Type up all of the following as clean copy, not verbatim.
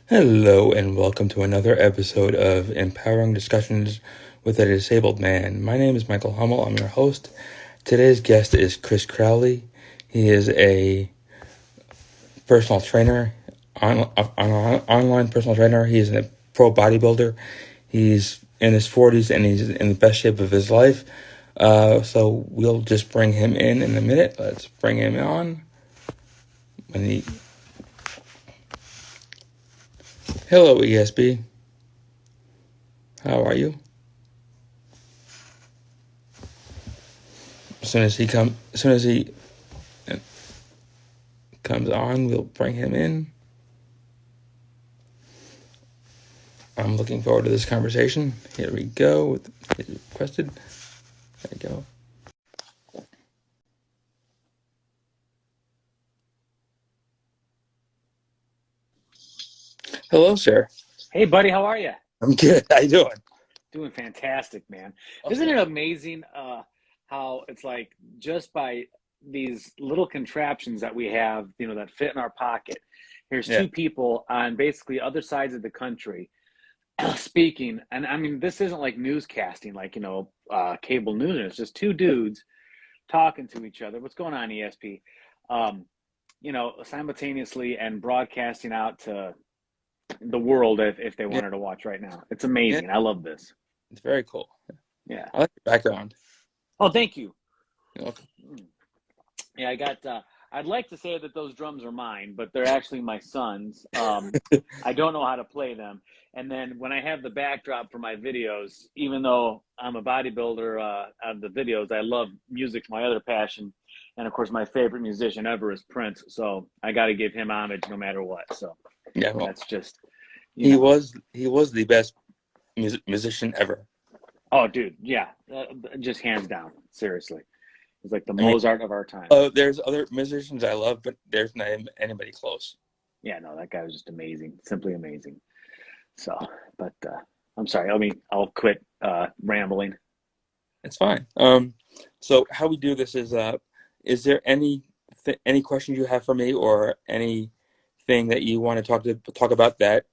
Hello, and welcome to another episode of Empowering Discussions with a Disabled Man. My name is Michael Hummel. I'm your host. Today's guest is Kris Crowley. He is a personal trainer, online personal trainer. He's a pro bodybuilder. He's in his 40s and he's in the best shape of his life. So we'll just bring him in a minute. Let's bring him on. When he... Hello, ESB. How are you? As soon as he comes on, we'll bring him in. I'm looking forward to this conversation. Here we go. It's requested. There we go. Hello, sir. Hey, buddy, how are you? I'm good. How you doing? Doing fantastic, man. Isn't Awesome. it amazing how it's like just by these little contraptions that we have, that fit in our pocket. Here's Yeah. two people on basically other sides of the country speaking, and I mean, this isn't like newscasting, like cable news. It's just two dudes talking to each other. What's going on, ESP? Um, Simultaneously and broadcasting out to the world if they Yeah. wanted to watch right now. It's Yeah. amazing. I love this. It's very cool. Yeah. I like your background. Oh, thank you. You're welcome. Yeah, I got. I'd like to say that those drums are mine, but they're actually my son's. I don't know how to play them. And then when I have the backdrop for my videos, even though I'm a bodybuilder on the videos, I love music's my other passion. And of course, my favorite musician ever is Prince. So I got to give him homage no matter what. So Yeah. Well, that's just, you he know. was he was the best musician ever. Oh, dude, yeah, just hands down. Seriously, he's like the I mean, Mozart of our time. there's other musicians I love, but there's not anybody close. Yeah, no, that guy was just amazing, simply amazing. So, but I'm sorry. I'll quit rambling. It's fine. So how we do this is there any questions you have for me or anything that you want to talk about that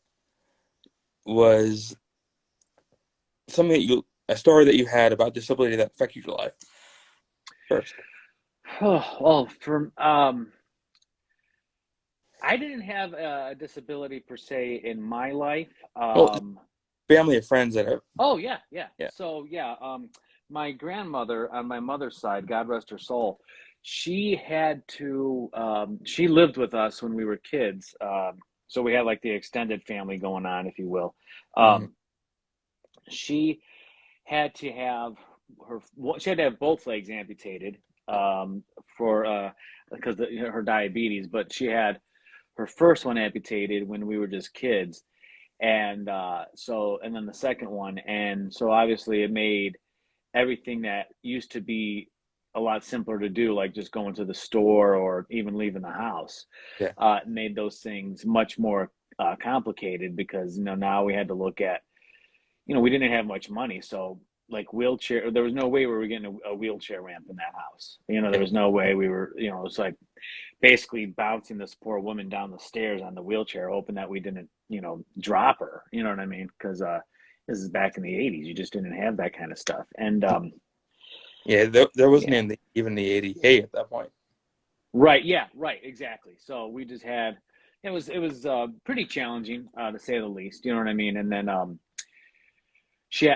was something a story that you had about disability that affected your life first? Oh, well, I didn't have a disability per se in my life. Well, family or friends that are, Oh yeah, yeah. yeah. So yeah, my grandmother on my mother's side, God rest her soul, she had to. She lived with us when we were kids. So we had like the extended family going on, if you will. Hmm. Um, she had to have she had to have both legs amputated for because her diabetes, but she had her first one amputated when we were just kids, and and then the second one, and so obviously it made everything that used to be a lot simpler to do, like just going to the store or even leaving the house, Yeah. made those things much more complicated because now we had to look at we didn't have much money, so like wheelchair, there was no way we were getting a wheelchair ramp in that house. There Yeah. was no way we were, it's like basically bouncing this poor woman down the stairs on the wheelchair, hoping that we didn't, drop her. You know what I mean? Because this is back in the '80s. You just didn't have that kind of stuff. And Yeah, there wasn't yeah, even the ADA at that point. right, yeah, right, exactly. So we just had it was pretty challenging to say the least. You know what I mean? And then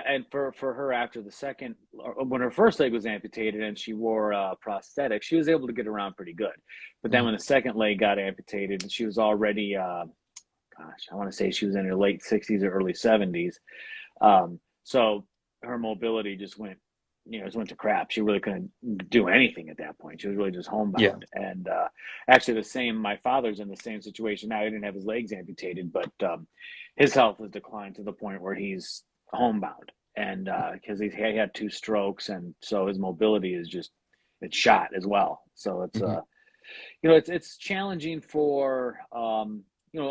and for her after the second, when her first leg was amputated and she wore a prosthetic, she was able to get around pretty good. But then Hmm. when the second leg got amputated, she was already, gosh, I want to say she was in her late 60s or early 70s. So her mobility just went to crap. She really couldn't do anything at that point. She was really just Yeah. homebound. And actually, my father's in the same situation now. He didn't have his legs amputated, but his health has declined to the point where he's homebound. And because he had two strokes, and so his mobility is just it's shot as well. So it's Hmm. it's challenging for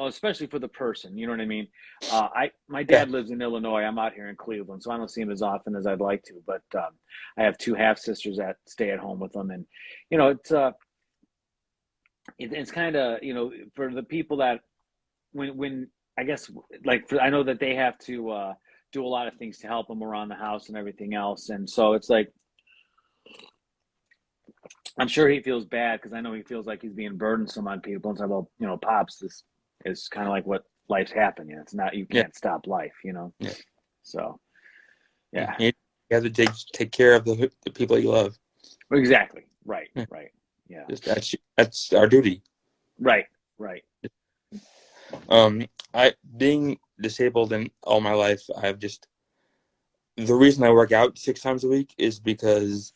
especially for the person. You know what I mean? I my Yeah. dad lives in Illinois. I'm out here in Cleveland, so I don't see him as often as I'd like to. But I have two half sisters that stay at home with them, and you know it's kind of for the people that when I guess like I know that they have to do a lot of things to help them around the house and everything else, and so it's like I'm sure he feels bad because I know he feels like he's being burdensome on people. And so, well, pops, this is kind of like what life's happening. It's not, you Yeah, can't stop life. yeah, So yeah. yeah, You have to take care of the people you love. exactly. Right, Yeah. right. Yeah, Just that's our duty. right, right. I being disabled in all my life, I've just the reason I work out 6 times a week is because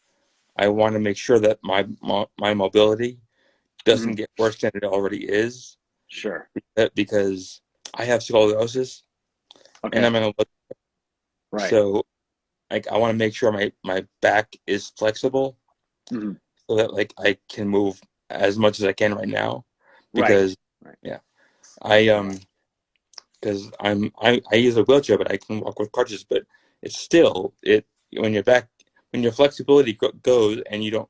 I want to make sure that my mobility Hmm. doesn't get worse than it already is. Sure. Because I have scoliosis and Okay. I'm in a Right. so like I want to make sure my back is flexible Hmm. so that like I can move as much as I can right now Right. because Right. yeah I Yeah. because I use a wheelchair but I can walk with crutches but it's still it when your back when your flexibility goes and you don't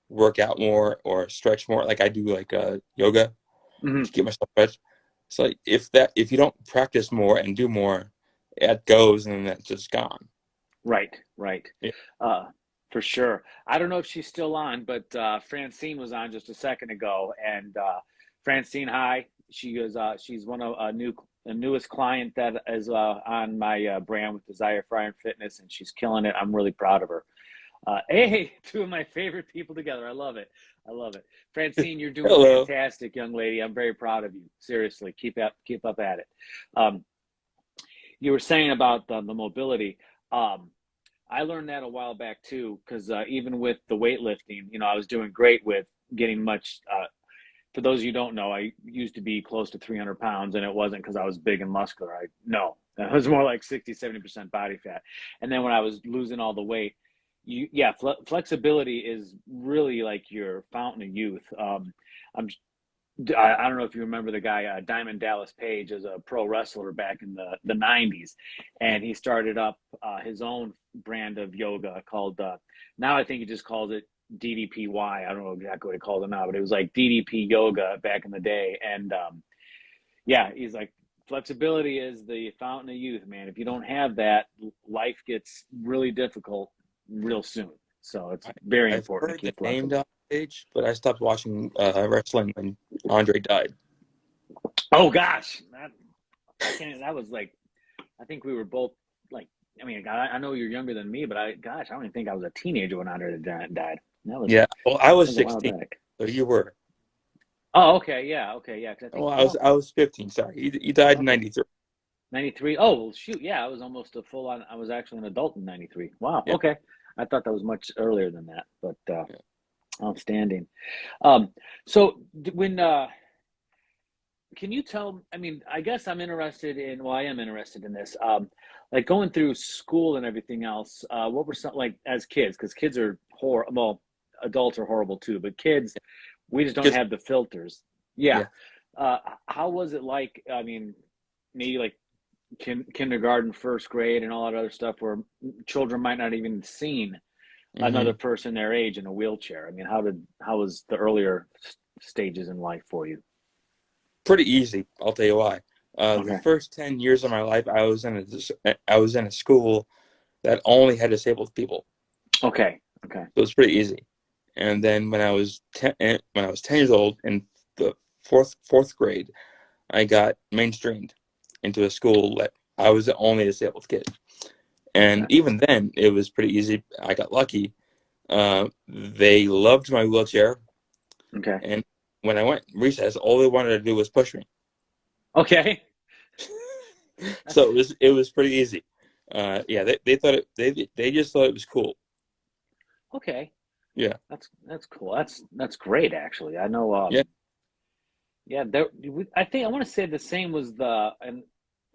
work out more or stretch more like I do like yoga Hmm. to get myself stretched. So like, if you don't practice more and do more, it goes and then that's just gone. Right. Right. Yeah. Uh, for sure. I don't know if she's still on, but Francine was on just a second ago, and Francine, hi. She's one of a newest client that is on my brand with Desire Fire and Fitness, and she's killing it. I'm really proud of her. Hey, two of my favorite people together. I love it. I love it. Francine, you're doing Hello. fantastic, young lady. I'm very proud of you. Seriously, keep up at it. Um, you were saying about the mobility. Um, I learned that a while back too, because even with the weightlifting, I was doing great with getting much. For those of you who don't know, I used to be close to 300 pounds, and it wasn't because I was big and muscular. No, it was more like 60, 70% body fat. And then when I was losing all the weight, yeah, flexibility is really like your fountain of youth. I'm I don't know if you remember the guy Diamond Dallas Page as a pro wrestler back in the 90s, and he started up his own brand of yoga called now I think he just calls it DDPY. I don't know exactly what he called it now, but it was like DDP yoga back in the day. And yeah, he's like flexibility is the fountain of youth, man. If you don't have that, life gets really difficult real soon. So it's I, very I've important to heard the keep name flexible. Don Page, but I stopped watching wrestling when Andre died. Oh gosh, I can't. That was like I think we were both like. I mean, I know you're younger than me, but gosh, I don't even think I was a teenager when Andre died. Yeah. Well, I That was was a while 16, back. so you were. Oh, okay, yeah, okay, yeah. Because I think, Well, I was well, I was 15. Sorry, he died in okay, '93. 93. Oh, well, shoot, yeah, I was almost a full on. I was actually an adult in 93. Wow, Yeah. okay. I thought that was much earlier than that, but Yeah. outstanding. Um, so when can you tell? I mean, I guess I'm interested in. Well, I am interested in this. Like going through school and everything else. What were some like as kids? Because kids are horrible. Well, adults are horrible too, but kids, we just don't Kids. have the filters. Yeah. Yeah. Uh, how was it like? I mean, maybe like kindergarten, first grade, and all that other stuff, where children might not even seen Hmm. another person their age in a wheelchair. I mean, how was the earlier stages in life for you? Pretty easy. I'll tell you why. The Okay. first 10 years of my life, I was in a school that only had disabled people, Okay. Okay. so it was pretty easy. And then when I was 10 years old in the fourth grade, I got mainstreamed into a school that I was the only disabled kid. And Okay. even then, it was pretty easy. I got lucky. They loved my wheelchair, Okay. and when I went recess, all they wanted to do was push me. Okay. So That's it was pretty easy. Yeah, they thought they just thought it was cool. okay. Yeah, That's cool. That's great actually. I know yeah, yeah, there I think I want to say the same was the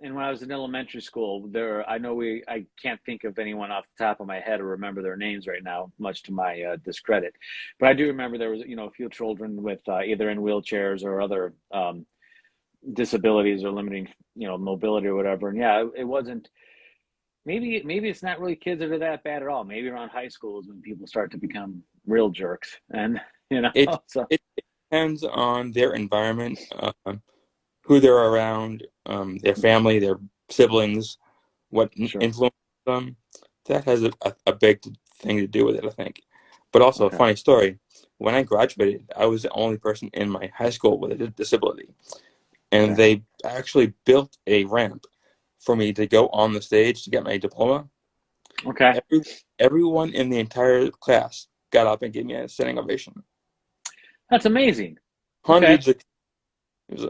and when I was in elementary school, there I know I can't think of anyone off the top of my head or remember their names right now, much to my discredit. But I do remember there was, a few children with either in wheelchairs or other disabilities or limiting, mobility or whatever. And yeah, it wasn't maybe it's not really kids that are that bad at all. Maybe around high school is when people start to become real jerks, and it so it depends on their environment. who they're around, their family, their siblings, what Sure. influenced them. That has a big thing to do with it, I think. But also, a Okay. funny story. When I graduated, I was the only person in my high school with a disability. And Okay. they actually built a ramp for me to go on the stage to get my diploma. Okay. Every, everyone in the entire class got up and gave me a standing ovation. That's amazing. Okay. Hundreds of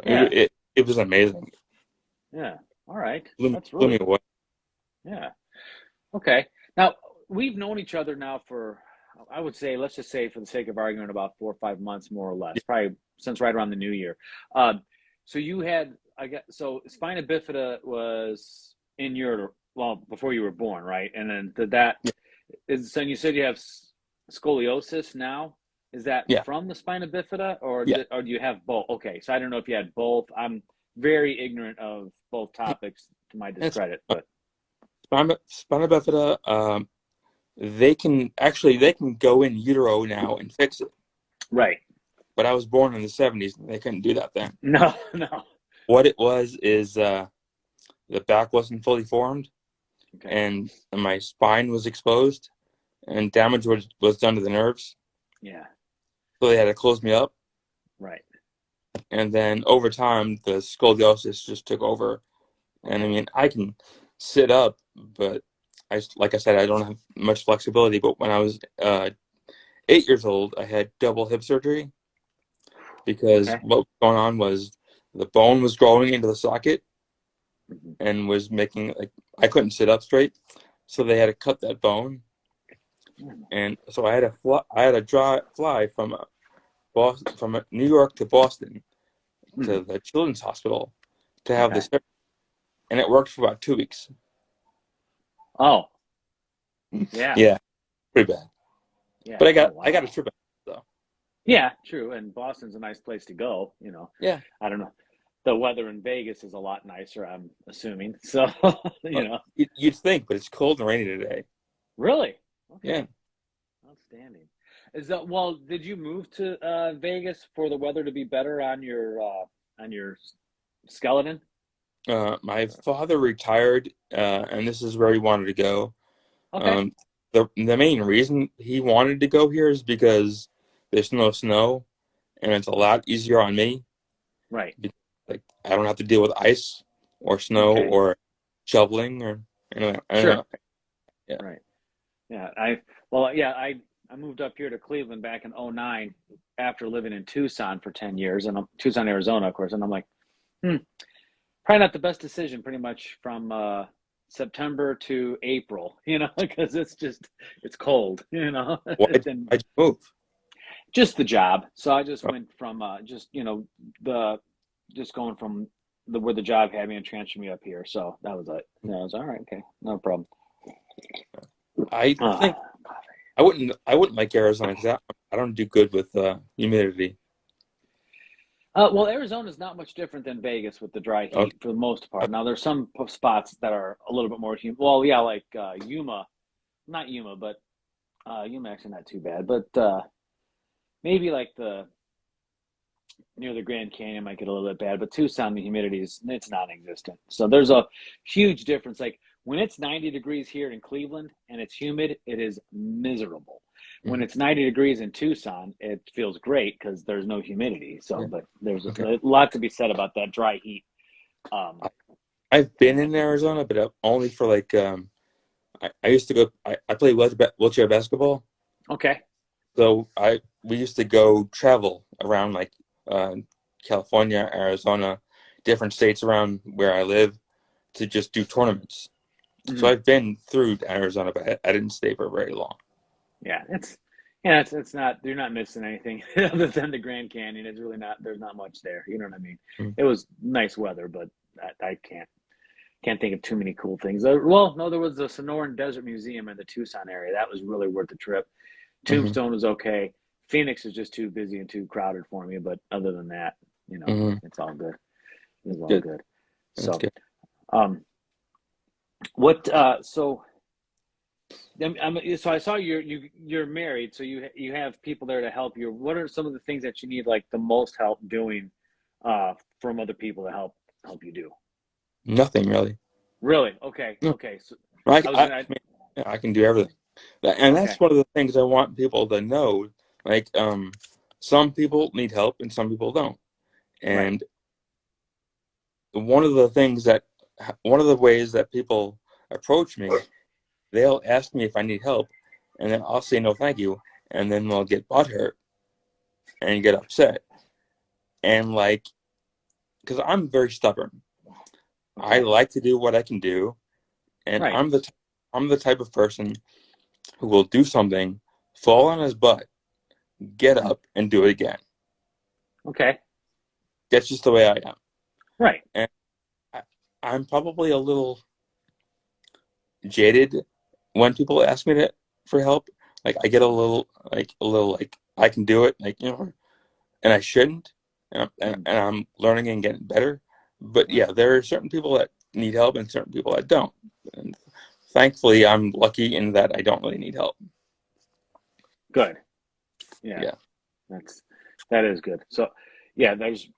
Yeah. it was amazing. Yeah. All right. That's Blew me really, away. yeah. Okay. Now, we've known each other now for, I would say, let's just say for the sake of argument, about 4 or 5 months, more or less, probably since right around the new year. Um, so you had, so spina bifida was in your, well, before you were born, right? And then did that, Yeah, so you said you have scoliosis now. Is that yeah, from the spina bifida, or yeah. or do you have both? Okay, so I don't know if you had both. I'm very ignorant of both topics to my It's discredit, but spina bifida. They can go in utero now and fix it. right. But I was born in the '70s, and they couldn't do that then. No, no. What it was is the back wasn't fully formed, Okay. and my spine was exposed, and damage was done to the nerves. Yeah. So they had to close me up, Right. and then over time, the scoliosis just took over. And I Okay. mean, I can sit up, but like I said, I don't have much flexibility. But when I was 8 years old, I had double hip surgery because Okay. what was going on was the bone was growing into the socket Mhm. and was making like I couldn't sit up straight, so they had to cut that bone. Mm. And so I had to fly from Boston, from New York to Boston to Mhm. the Children's Hospital to have Okay. this, and it worked for about 2 weeks. Oh, yeah. Yeah, pretty bad. Yeah. But Oh, I got a wow. trip out, so Yeah, true. And Boston's a nice place to go, yeah. I don't know. The weather in Vegas is a lot nicer, I'm assuming. So, Well, you'd think, but it's cold and rainy today. really? Yeah. Okay. Outstanding. Is that, well, did you move to Vegas for the weather to be better on your skeleton? My father retired, and this is where he wanted to go. Okay. Um, the main reason he wanted to go here is because there's no snow, and it's a lot easier on me. Right. Because, like I don't have to deal with ice or snow Okay. or shoveling or anyway. I don't Sure. know. Yeah. Right. Yeah. I moved up here to Cleveland back in '09 after living in Tucson for 10 years and Tucson, Arizona, of course. And I'm like, hmm, probably not the best decision pretty much from September to April, because it's cold, and Why'd you move? just the job. So I just Oh, went from the just going from the where the job had me and transferred me up here. So that was it. Yeah, I was all right. Okay, no problem. I think Ah. I wouldn't like Arizona because I don't do good with humidity. Well, Arizona is not much different than Vegas with the dry Okay. heat for the most part. Now, there's some spots that are a little bit more humid. Well, yeah, like Yuma, not Yuma, but Yuma actually not too bad. But maybe like the near the Grand Canyon might get a little bit bad. But Tucson, the humidity is it's non-existent. So there's a huge difference. Like when it's 90 degrees here in Cleveland and it's humid, it is miserable. When Mhm. it's 90 degrees in Tucson, it feels great because there's no humidity. So, Yeah. but there's Okay. a lot to be said about that dry heat. Um, I've been and in Arizona, but only for like I used to go. I play wheelchair basketball, okay. so I we used to go travel around like uh, California, Arizona, different states around where I live to just do tournaments. So Mhm. I've been through Arizona, but I didn't stay for very long. Yeah, it's not you're not missing anything other than the Grand Canyon. It's really not there's not much there. You know what I mean? Mm. It was nice weather, but I can't think of too many cool things. Well, no, there was the Sonoran Desert Museum in the Tucson area. That was really worth the trip. Hmm. Tombstone was okay. Phoenix is just too busy and too crowded for me, but other than that, Hmm. it's all good. It's all Good. good. That's So, good. um, what? So I saw you're married, so you have people there to help you. What are some of the things that you need like the most help doing from other people to help you do? Nothing really. Really? Okay. No, Okay. So I, I was I, gonna. mean, yeah, I can do everything, and Okay. that's one of the things I want people to know. Like, some people need help and some people don't. Right. And one of the things that, one of the ways that people approach me, they'll ask me if I need help, and then I'll say no, thank you, and then they'll get butthurt and get upset, and like, because I'm very stubborn. I Okay. like to do what I can do, and Right. I'm the type of person who will do something, fall on his butt, get Mhm. up, and do it again. Okay. That's just the way I am, Right. and I, I'm probably a little jaded when people ask me for help. Like, I get a little like I can do it, like, and I shouldn't, Mhm. and I'm learning and getting better. But Right. yeah, there are certain people that need help and certain people that don't. And thankfully, I'm lucky in that I don't really need help. Good. Yeah. Yeah, That's that is good. So, yeah, there's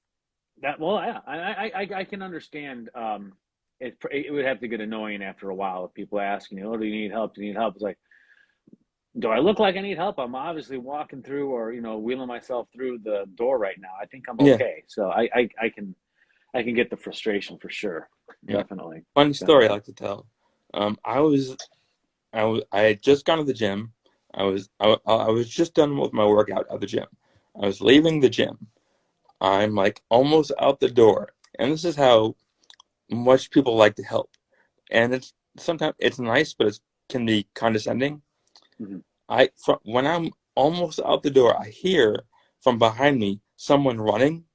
that. Well, yeah, I can understand. It would have to get annoying after a while if people asking you, "Oh, do you need help? Do you need help?" It's like, do I look like I need help? I'm obviously walking through or wheeling myself through the door right now. I think I'm yeah, okay. So I can get the frustration for sure. yeah. Definitely, Funny story I definitely. like to tell. I had just gone to the gym. I was just done with my workout at the gym. I was leaving the gym. I'm like almost out the door, and this is how much people like to help. And it's sometimes it's nice, but it can be condescending. Mhm. When I'm almost out the door, I hear from behind me someone running,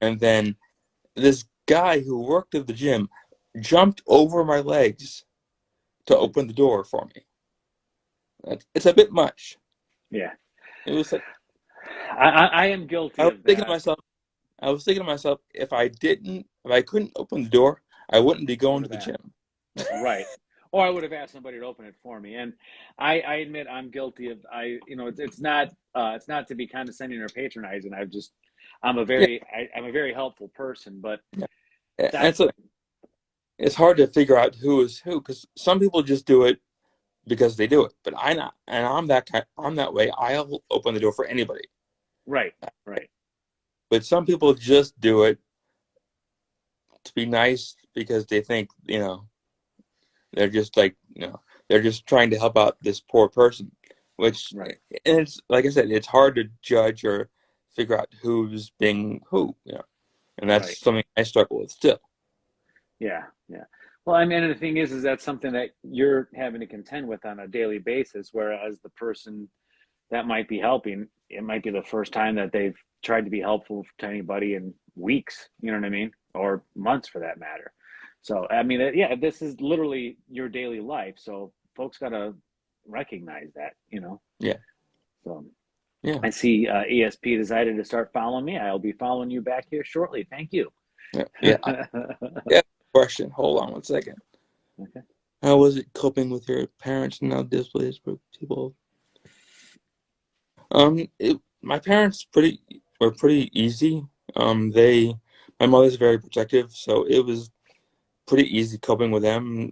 and then this guy who worked at the gym jumped over my legs to Mhm. open the door for me. It's a bit much. Yeah, It was like I am I guilty was of thinking to that. myself, if I couldn't open the door, I wouldn't be I going would to have the asked. gym. Right. Or I would have asked somebody to open it for me. And I admit I'm guilty of it's not to be condescending or patronizing. Yeah, I'm a very helpful person, but yeah. And that's it's hard to figure out who is who because some people just do it because they do it. But I not, and I'm that way. I'll open the door for anybody. right, right, But some people just do it to be nice because they think they're just like they're just trying to help out this poor person. Which, right, and it's like I said, it's hard to judge or figure out who's being who. And that's right. something I struggle with still. Yeah, yeah. Well, I mean, and the thing is that's something that you're having to contend with on a daily basis, whereas the person that might be helping, it might be the first time that they've tried to be helpful to anybody in weeks, you know what I mean? Or months for that matter. So, I mean, yeah, this is literally your daily life. So, folks got to recognize that. Yeah, So, yeah, I see ESP decided to start following me. I'll be following you back here shortly. Thank you. yeah, yeah. Okay. Yeah. Question. Hold on 1 second. How was it coping with your parents now displaced people? My parents were pretty easy. My mother's very protective, so it was pretty easy coping with them,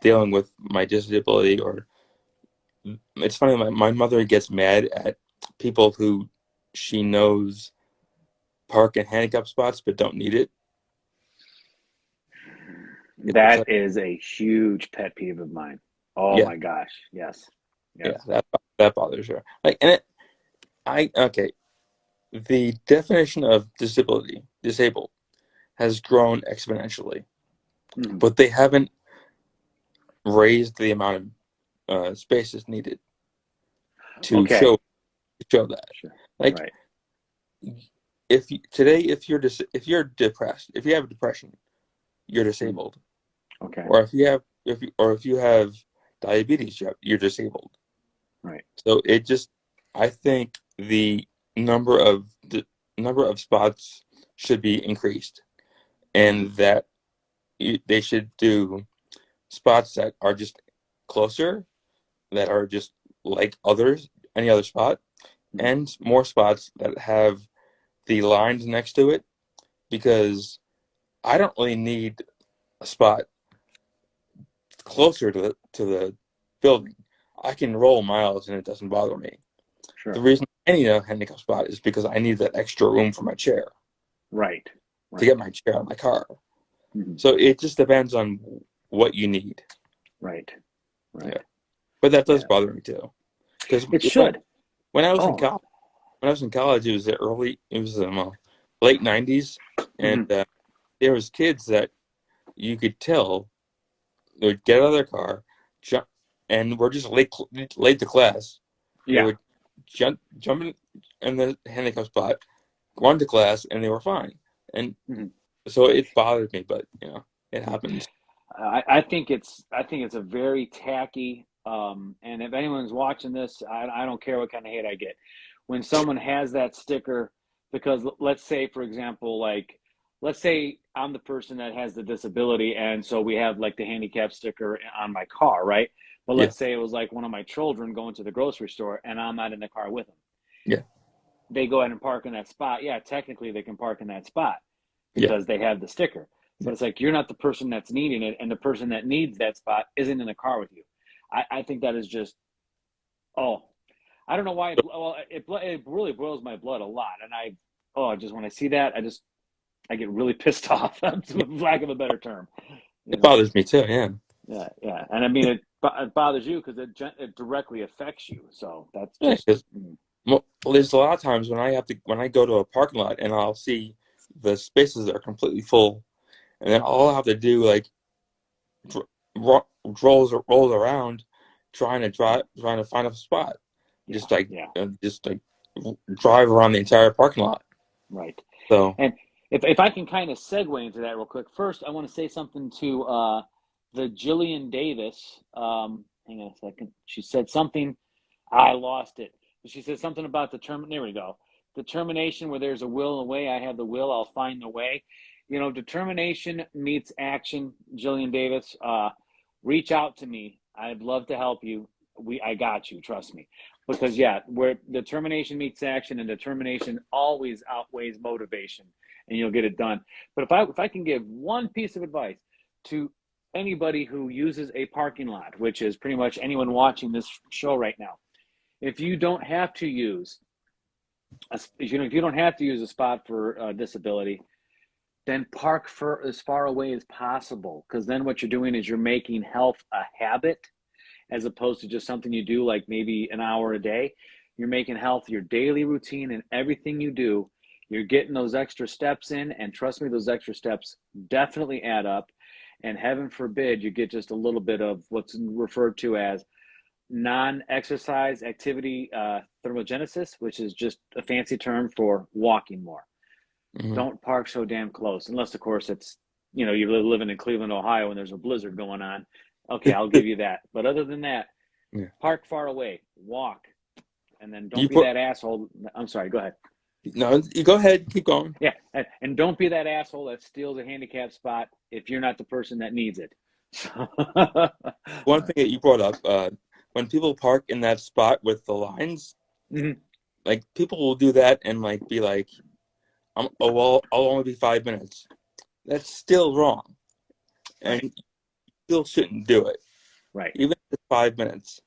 dealing with my disability. Or it's funny, my mother gets mad at people who she knows park in handicap spots but don't need it. It's That like, is a huge pet peeve of mine. Oh yeah, my gosh. Yes. yeah, Yes. that bothers her. Like, and okay, the definition of disabled, has grown exponentially, Mhm. but they haven't raised the amount of spaces needed to Okay. show that. Sure. Like, Right. if you're depressed, if you have depression, you're Mhm. disabled. Okay. Or if you have diabetes, you're disabled. Right. So I think the number of spots should be increased, Mhm. and that they should do spots that are just closer, that are just like any other spot, Mhm. and more spots that have the lines next to it because I don't really need a spot closer to the building. I can roll miles and it doesn't bother me. The Sure. reason I need a handicap spot is because I need that extra room for my chair Right. to get Right. my chair on my car. Mm-hmm. So it just depends on what you need. Right. Yeah, Right. but that does Yeah. bother me too. Because It should. when I was in Oh. college, it was late '90s, and Mm-hmm. there was kids that you could tell they would get out of their car, jump, and were just late to class. They Yeah. would jump in the handicap spot, go on to class, and they were fine. And Mm-hmm. so it bothered me, but it happens. I think it's a very tacky. And if anyone's watching this, I don't care what kind of hate I get when someone has that sticker. Because let's say, for example, like let's say I'm the person that has the disability, and so we have like the handicap sticker on my car, right? But Yeah, let's say it was like one of my children going to the grocery store, and I'm not in the car with them. yeah, They go ahead and park in that spot. Yeah, technically they can park in that spot yeah, because they have the sticker. yeah. But it's like you're not the person that's needing it, and the person that needs that spot isn't in the car with you. I think that is just oh, I don't know why. It really boils my blood a lot, and just when I see that, I get really pissed off, for lack of a better term. You It know, bothers me too. Yeah, yeah, yeah, and I mean it bothers you because it directly affects you. So that's yeah. just Because well, there's a lot of times when I go to a parking lot and I'll see the spaces are completely full, and then all I have to do like dr- rolls around trying to find a spot, yeah, just like yeah, drive around the entire parking lot. right. So And if I can kind of segue into that real quick, first I want to say something to the Jillian Davis. Hang on a second. She said something. I lost it. She said something about the term. There we go. Determination, where there's a will and a way. I have the will. I'll find the way. You know, determination meets action. Jillian Davis, reach out to me. I'd love to help you. I got you. Trust me. Because yeah, where determination meets action, and determination always outweighs motivation, and you'll get it done. But if I can give one piece of advice to anybody who uses a parking lot, which is pretty much anyone watching this show right now, if you don't have to use if you don't have to use a spot for disability, then park for as far away as possible, because then what you're doing is you're making health a habit as opposed to just something you do like maybe an hour a day. You're making health your daily routine, and everything you do, you're getting those extra steps in, and trust me, those extra steps definitely add up. And heaven forbid you get just a little bit of what's referred to as non-exercise activity thermogenesis, which is just a fancy term for walking more. mhm. Don't park so damn close, unless of course it's you're living in Cleveland, Ohio, and there's a blizzard going on. Okay, I'll give you that. But other than that, Yeah. park far away, walk, and then don't You be put that asshole. I'm sorry, go ahead. no. You go ahead. Keep going. Yeah, and don't be that asshole that steals a handicap spot if you're not the person that needs it. One thing that you brought up, when people park in that spot with the lines, Mhm. like people will do that and like be like, oh well, I'll only be 5 minutes. That's still wrong, and Right, you still shouldn't do it. right, Even if it's 5 minutes,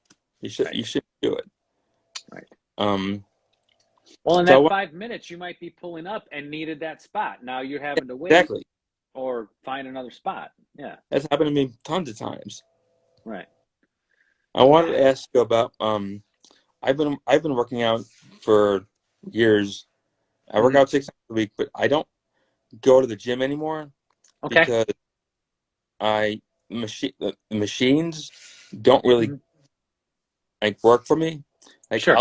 right, you shouldn't do it. right. Um, Well, in so I that want 5 minutes, you might be pulling up and needed that spot. Now you're having to wait exactly. or find another spot. Yeah, That's happened to me tons of times. right. I wanted Yeah. to ask you about I've been working out for years. I work Hmm. out 6 times a week, but I don't go to the gym anymore Okay. because the machines don't really Hmm. like work for me. Like Sure.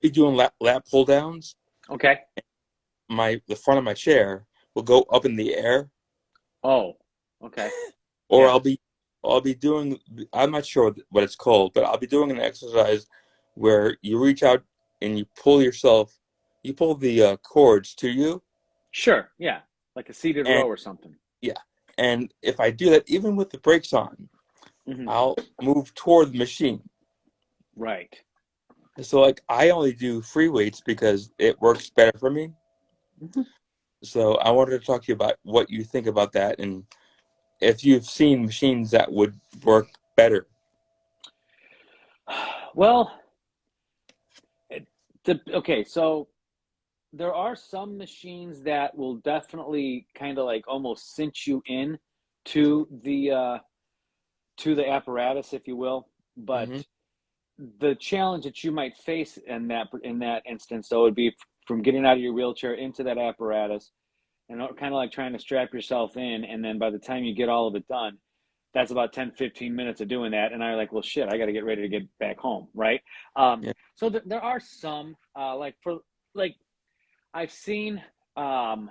be doing lap pull downs. Okay. The front of my chair will go up in the air, Oh, okay. or Yeah. I'll be doing, I'm not sure what it's called, but I'll be doing an exercise where you reach out and you pull the cords to you, Sure. Yeah. Like a seated and row or something. yeah, and if I do that, even with the brakes on, Hmm. I'll move toward the machine. Right. So like I only do free weights because it works better for me. Mhm. So I wanted to talk to you about what you think about that and if you've seen machines that would work better. Well, okay, so there are some machines that will definitely kind of like almost cinch you in to the apparatus, if you will. But Mm-hmm. the challenge that you might face in that instance, though, would be from getting out of your wheelchair into that apparatus, and kind of like trying to strap yourself in, and then by the time you get all of it done, that's about 10, 15 minutes of doing that, and I'm like, well, shit, I got to get ready to get back home, right? Yeah. So there are some, like I've seen, I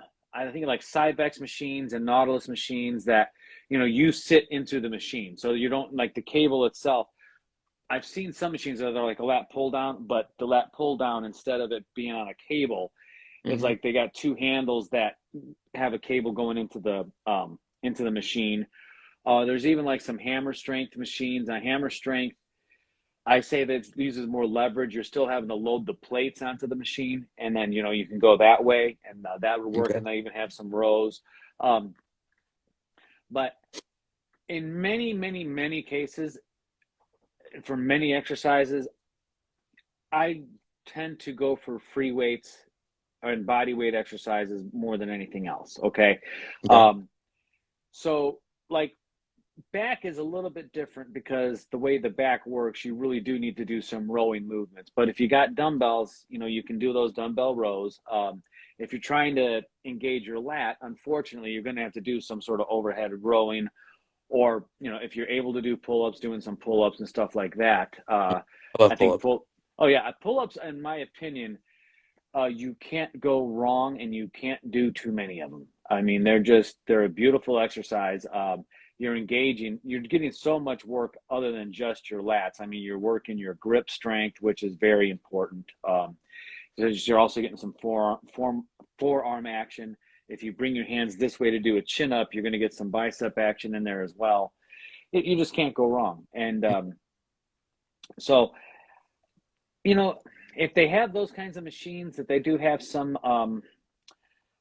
think like Cybex machines and Nautilus machines that, you sit into the machine. So you don't like the cable itself. I've seen some machines that are like a lat pull down, but the lat pull down, instead of it being on a cable, it's Mm-hmm. like they got two handles that have a cable going into the machine. There's even like some hammer strength machines. On hammer strength, I say that it uses more leverage. You're still having to load the plates onto the machine, and then you can go that way, and that would work. Okay. And they even have some rows. Um, but in many, many, many cases, for many exercises, I tend to go for free weights and body weight exercises more than anything else. Okay, Okay. um, so like back is a little bit different because the way the back works, you really do need to do some rowing movements. But if you got dumbbells, you can do those dumbbell rows. If you're trying to engage your lat, unfortunately, you're going to have to do some sort of overhead rowing, or if you're able to do pull-ups, doing some pull-ups and stuff like that. Yeah. I I love think pull-ups. pull. Oh yeah, pull-ups, in my opinion, you can't go wrong, and you can't do too many of them. I mean, they're a beautiful exercise. You're getting so much work other than just your lats. I mean, you're working your grip strength, which is very important. Because you're also getting some forearm action. If you bring your hands this way to do a chin up, you're going to get some bicep action in there as well. You just can't go wrong. And so, you know, if they have those kinds of machines, that they do have some,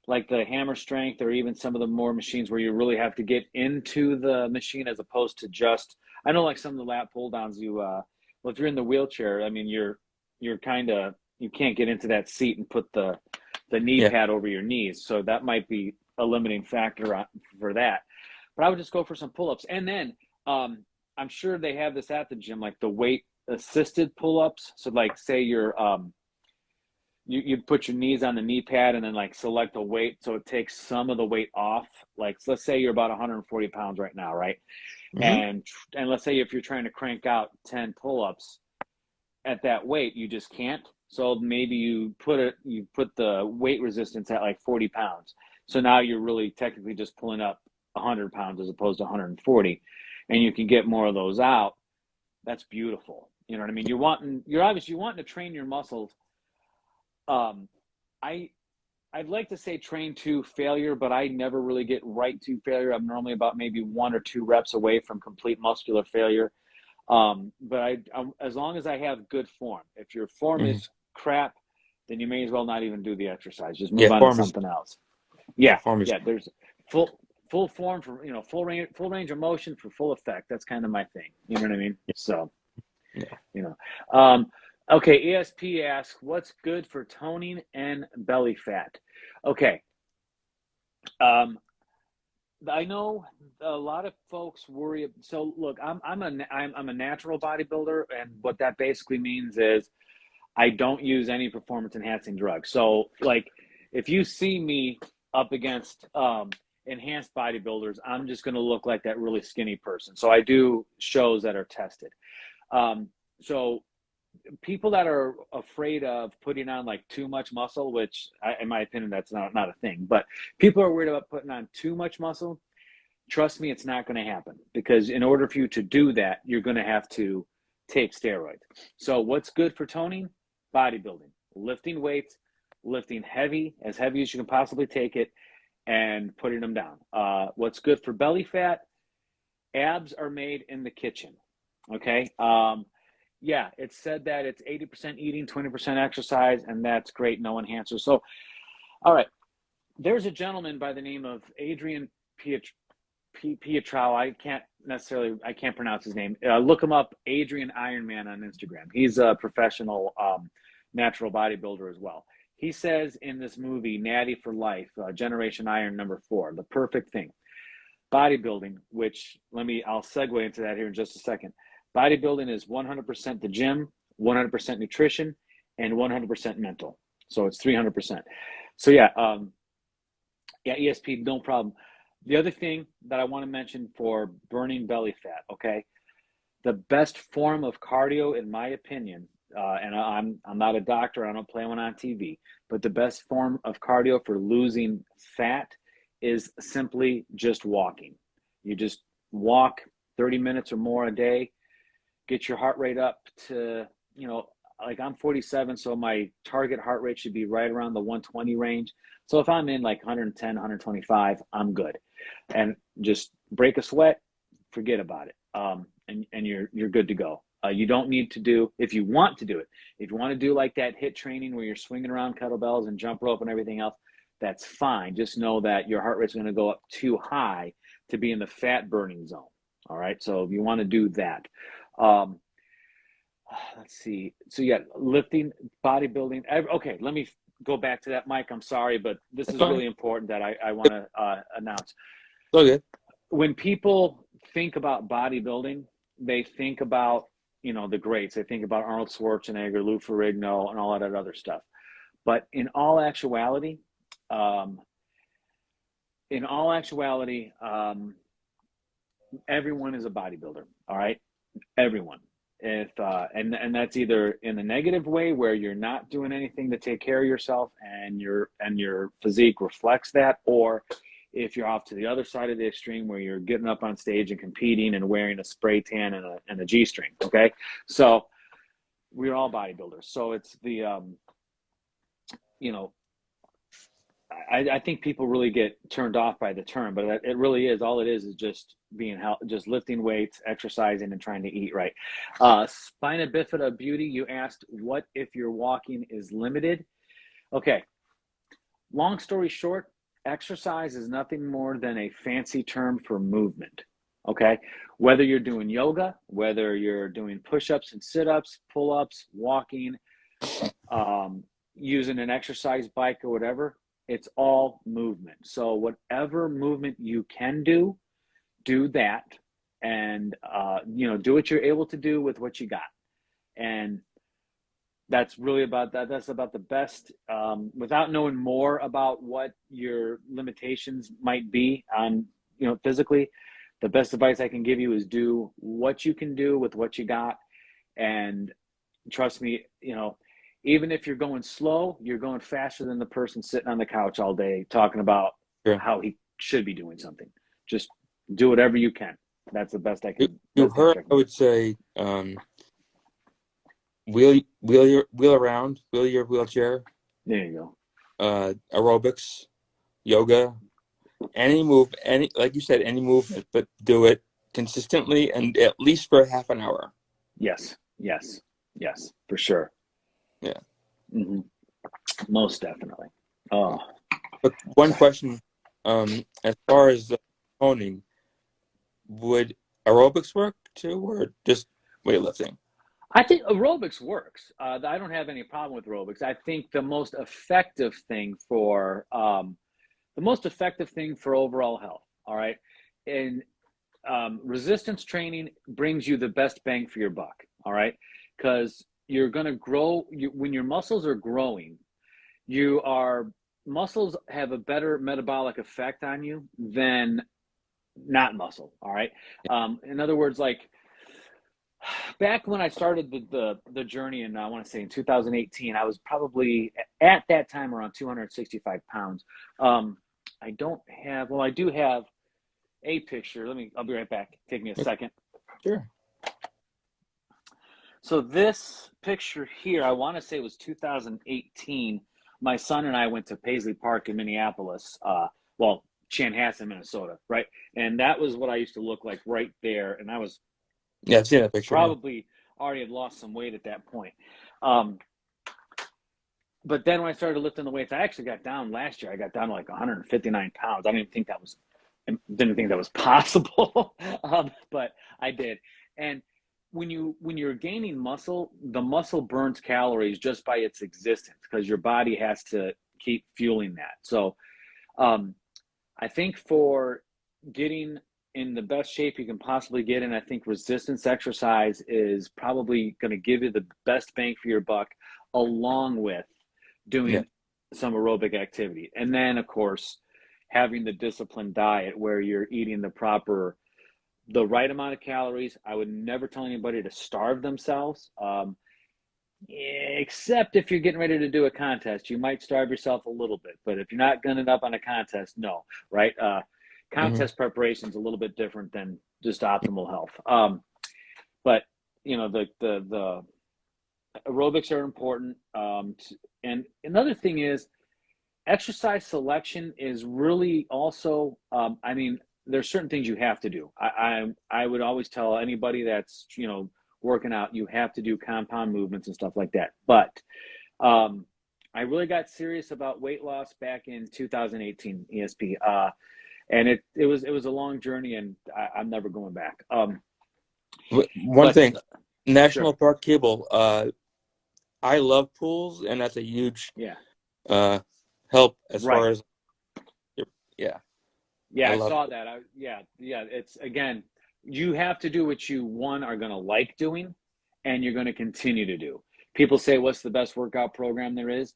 like the hammer strength, or even some of the more machines where you really have to get into the machine, as opposed to just, I know like some of the lat pull downs, well, if you're in the wheelchair, I mean, you're kind of, you can't get into that seat and put the knee Yeah. pad over your knees. So that might be a limiting factor for that. But I would just go for some pull-ups. And then I'm sure they have this at the gym, like the weight assisted pull-ups. So like say you put your knees on the knee pad, and then like select a weight so it takes some of the weight off. Like, so let's say you're about 140 pounds right now, right? Mm-hmm. And let's say if you're trying to crank out 10 pull-ups at that weight, you just can't. So maybe you put the weight resistance at like 40 pounds. So now you're really technically just pulling up 100 pounds as opposed to 140, and you can get more of those out. That's beautiful. You know what I mean? You're obviously wanting to train your muscles. Um, I I'd like to say train to failure, but I never really get right to failure. I'm normally about maybe 1 or 2 reps away from complete muscular failure. But as long as I have good form. If your form Mm-hmm. is crap, then you may as well not even do the exercise. Just Yeah. move on to Form is something else. yeah. Yeah, Form is yeah. There's full form for full range of motion for full effect. That's kind of my thing. You know what I mean? So yeah. you know. Um, okay, ESP asks, what's good for toning and belly fat? Okay. Um, I know a lot of folks worry. So look, I'm a natural bodybuilder, and what that basically means is I don't use any performance enhancing drugs. So like, if you see me up against enhanced bodybuilders, I'm just going to look like that really skinny person. So I do shows that are tested. Um, so people that are afraid of putting on like too much muscle, which in my opinion, that's not a thing, but people are worried about putting on too much muscle. Trust me, it's not going to happen, because in order for you to do that, you're going to have to take steroids. So what's good for toning? Bodybuilding, lifting weights, lifting as heavy as you can possibly take it, and putting them down. What's good for belly fat? Abs are made in the kitchen. Okay. Yeah, it's said that it's 80% eating, 20% exercise, and that's great. No enhancers. So, all right. there's a gentleman by the name of Adrian Pietrao. I can't pronounce his name. Look him up, Adrian Ironman on Instagram. He's a professional natural bodybuilder as well. He says in this movie, Natty for Life, Generation Iron #4, the perfect thing. Bodybuilding, which I'll segue into that here in just a second. Bodybuilding is 100% the gym, 100% nutrition, and 100% mental. So it's 300%. So yeah, ESP, no problem. The other thing that I want to mention for burning belly fat, okay, the best form of cardio, in my opinion, and I'm not a doctor, I don't play one on TV, but the best form of cardio for losing fat is simply just walking. You just walk 30 minutes or more a day, get your heart rate up to, like I'm 47, so my target heart rate should be right around the 120 range. So if I'm in like 110, 125, I'm good. And just break a sweat, forget about it. And you're good to go. You don't need to do, if you want to do it, if you want to do like that HIIT training where you're swinging around kettlebells and jump rope and everything else, that's fine. Just know that your heart rate's going to go up too high to be in the fat burning zone. All right. So if you want to do that, let's see. So yeah, lifting, bodybuilding. Okay, let me go back to that, Mike. I'm sorry, but this is really important that I want to announce. Okay. When people think about bodybuilding, they think about, the greats. They think about Arnold Schwarzenegger, Lou Ferrigno, and all that other stuff. But in all actuality, everyone is a bodybuilder. All right, everyone. If and that's either in the negative way where you're not doing anything to take care of yourself and your physique reflects that, or if you're off to the other side of the extreme where you're getting up on stage and competing and wearing a spray tan and a G-string. Okay, so we're all bodybuilders. So it's the I think people really get turned off by the term, but it really is, all it is just being just lifting weights, exercising, and trying to eat right. Spina bifida beauty, you asked, what if your walking is limited? Okay, long story short, exercise is nothing more than a fancy term for movement. Okay, whether you're doing yoga, whether you're doing push-ups and sit-ups, pull-ups, walking, using an exercise bike or whatever, it's all movement. So whatever movement you can do that, and do what you're able to do with what you got. And that's really about that. That's about the best. Without knowing more about what your limitations might be on, physically, the best advice I can give you is do what you can do with what you got. And trust me, even if you're going slow, you're going faster than the person sitting on the couch all day talking about how he should be doing something. Just do whatever you can. That's the best I can. You heard, I would say, wheel your wheelchair. There you go. Aerobics, yoga, like you said, any movement, but do it consistently and at least for half an hour. Yes, for sure. Yeah. Mm-hmm. Most definitely. Oh. But one question, as far as the toning, would aerobics work too, or just weightlifting? I think aerobics works. I don't have any problem with aerobics. I think the most effective thing for overall health, all right, and resistance training brings you the best bang for your buck, all right, because you're going to grow. When your muscles are growing, muscles have a better metabolic effect on you than not muscle, all right? In other words, like back when I started the journey, and I want to say in 2018, I was probably at that time around 265 pounds. I do have a picture. I'll be right back. Take me a second. Sure. So this picture here, I want to say was 2018. My son and I went to Paisley Park in Minneapolis, Chanhassen, Minnesota, right? And that was what I used to look like right there. And I was I've seen that picture. Probably already had lost some weight at that point. but then when I started lifting the weights, I actually got down last year. I got down to like 159 pounds. I didn't think that was possible, but I did. And when you're gaining muscle, the muscle burns calories just by its existence because your body has to keep fueling that. So I think for getting in the best shape you can possibly get in, I think resistance exercise is probably going to give you the best bang for your buck, along with Yeah. doing some aerobic activity. And then, of course, having the disciplined diet where you're eating the right amount of calories. I would never tell anybody to starve themselves, except if you're getting ready to do a contest. You might starve yourself a little bit, but if you're not gunning up on a contest, no, right? Hmm. Contest preparation is a little bit different than just optimal health. But the aerobics are important. And another thing is exercise selection is really also, I mean, there's certain things you have to do. I would always tell anybody that's, working out, you have to do compound movements and stuff like that. But I really got serious about weight loss back in 2018 ESP. And it was a long journey, and I'm never going back. One But thing, National sure. Park Cable. I love pools, and that's a huge Yeah. uh, help as Right. far as yeah. Yeah, I I love saw it. that. Yeah. It's again, you have to do what you one are going to like doing, and you're going to continue to do. People say, "What's the best workout program there is?"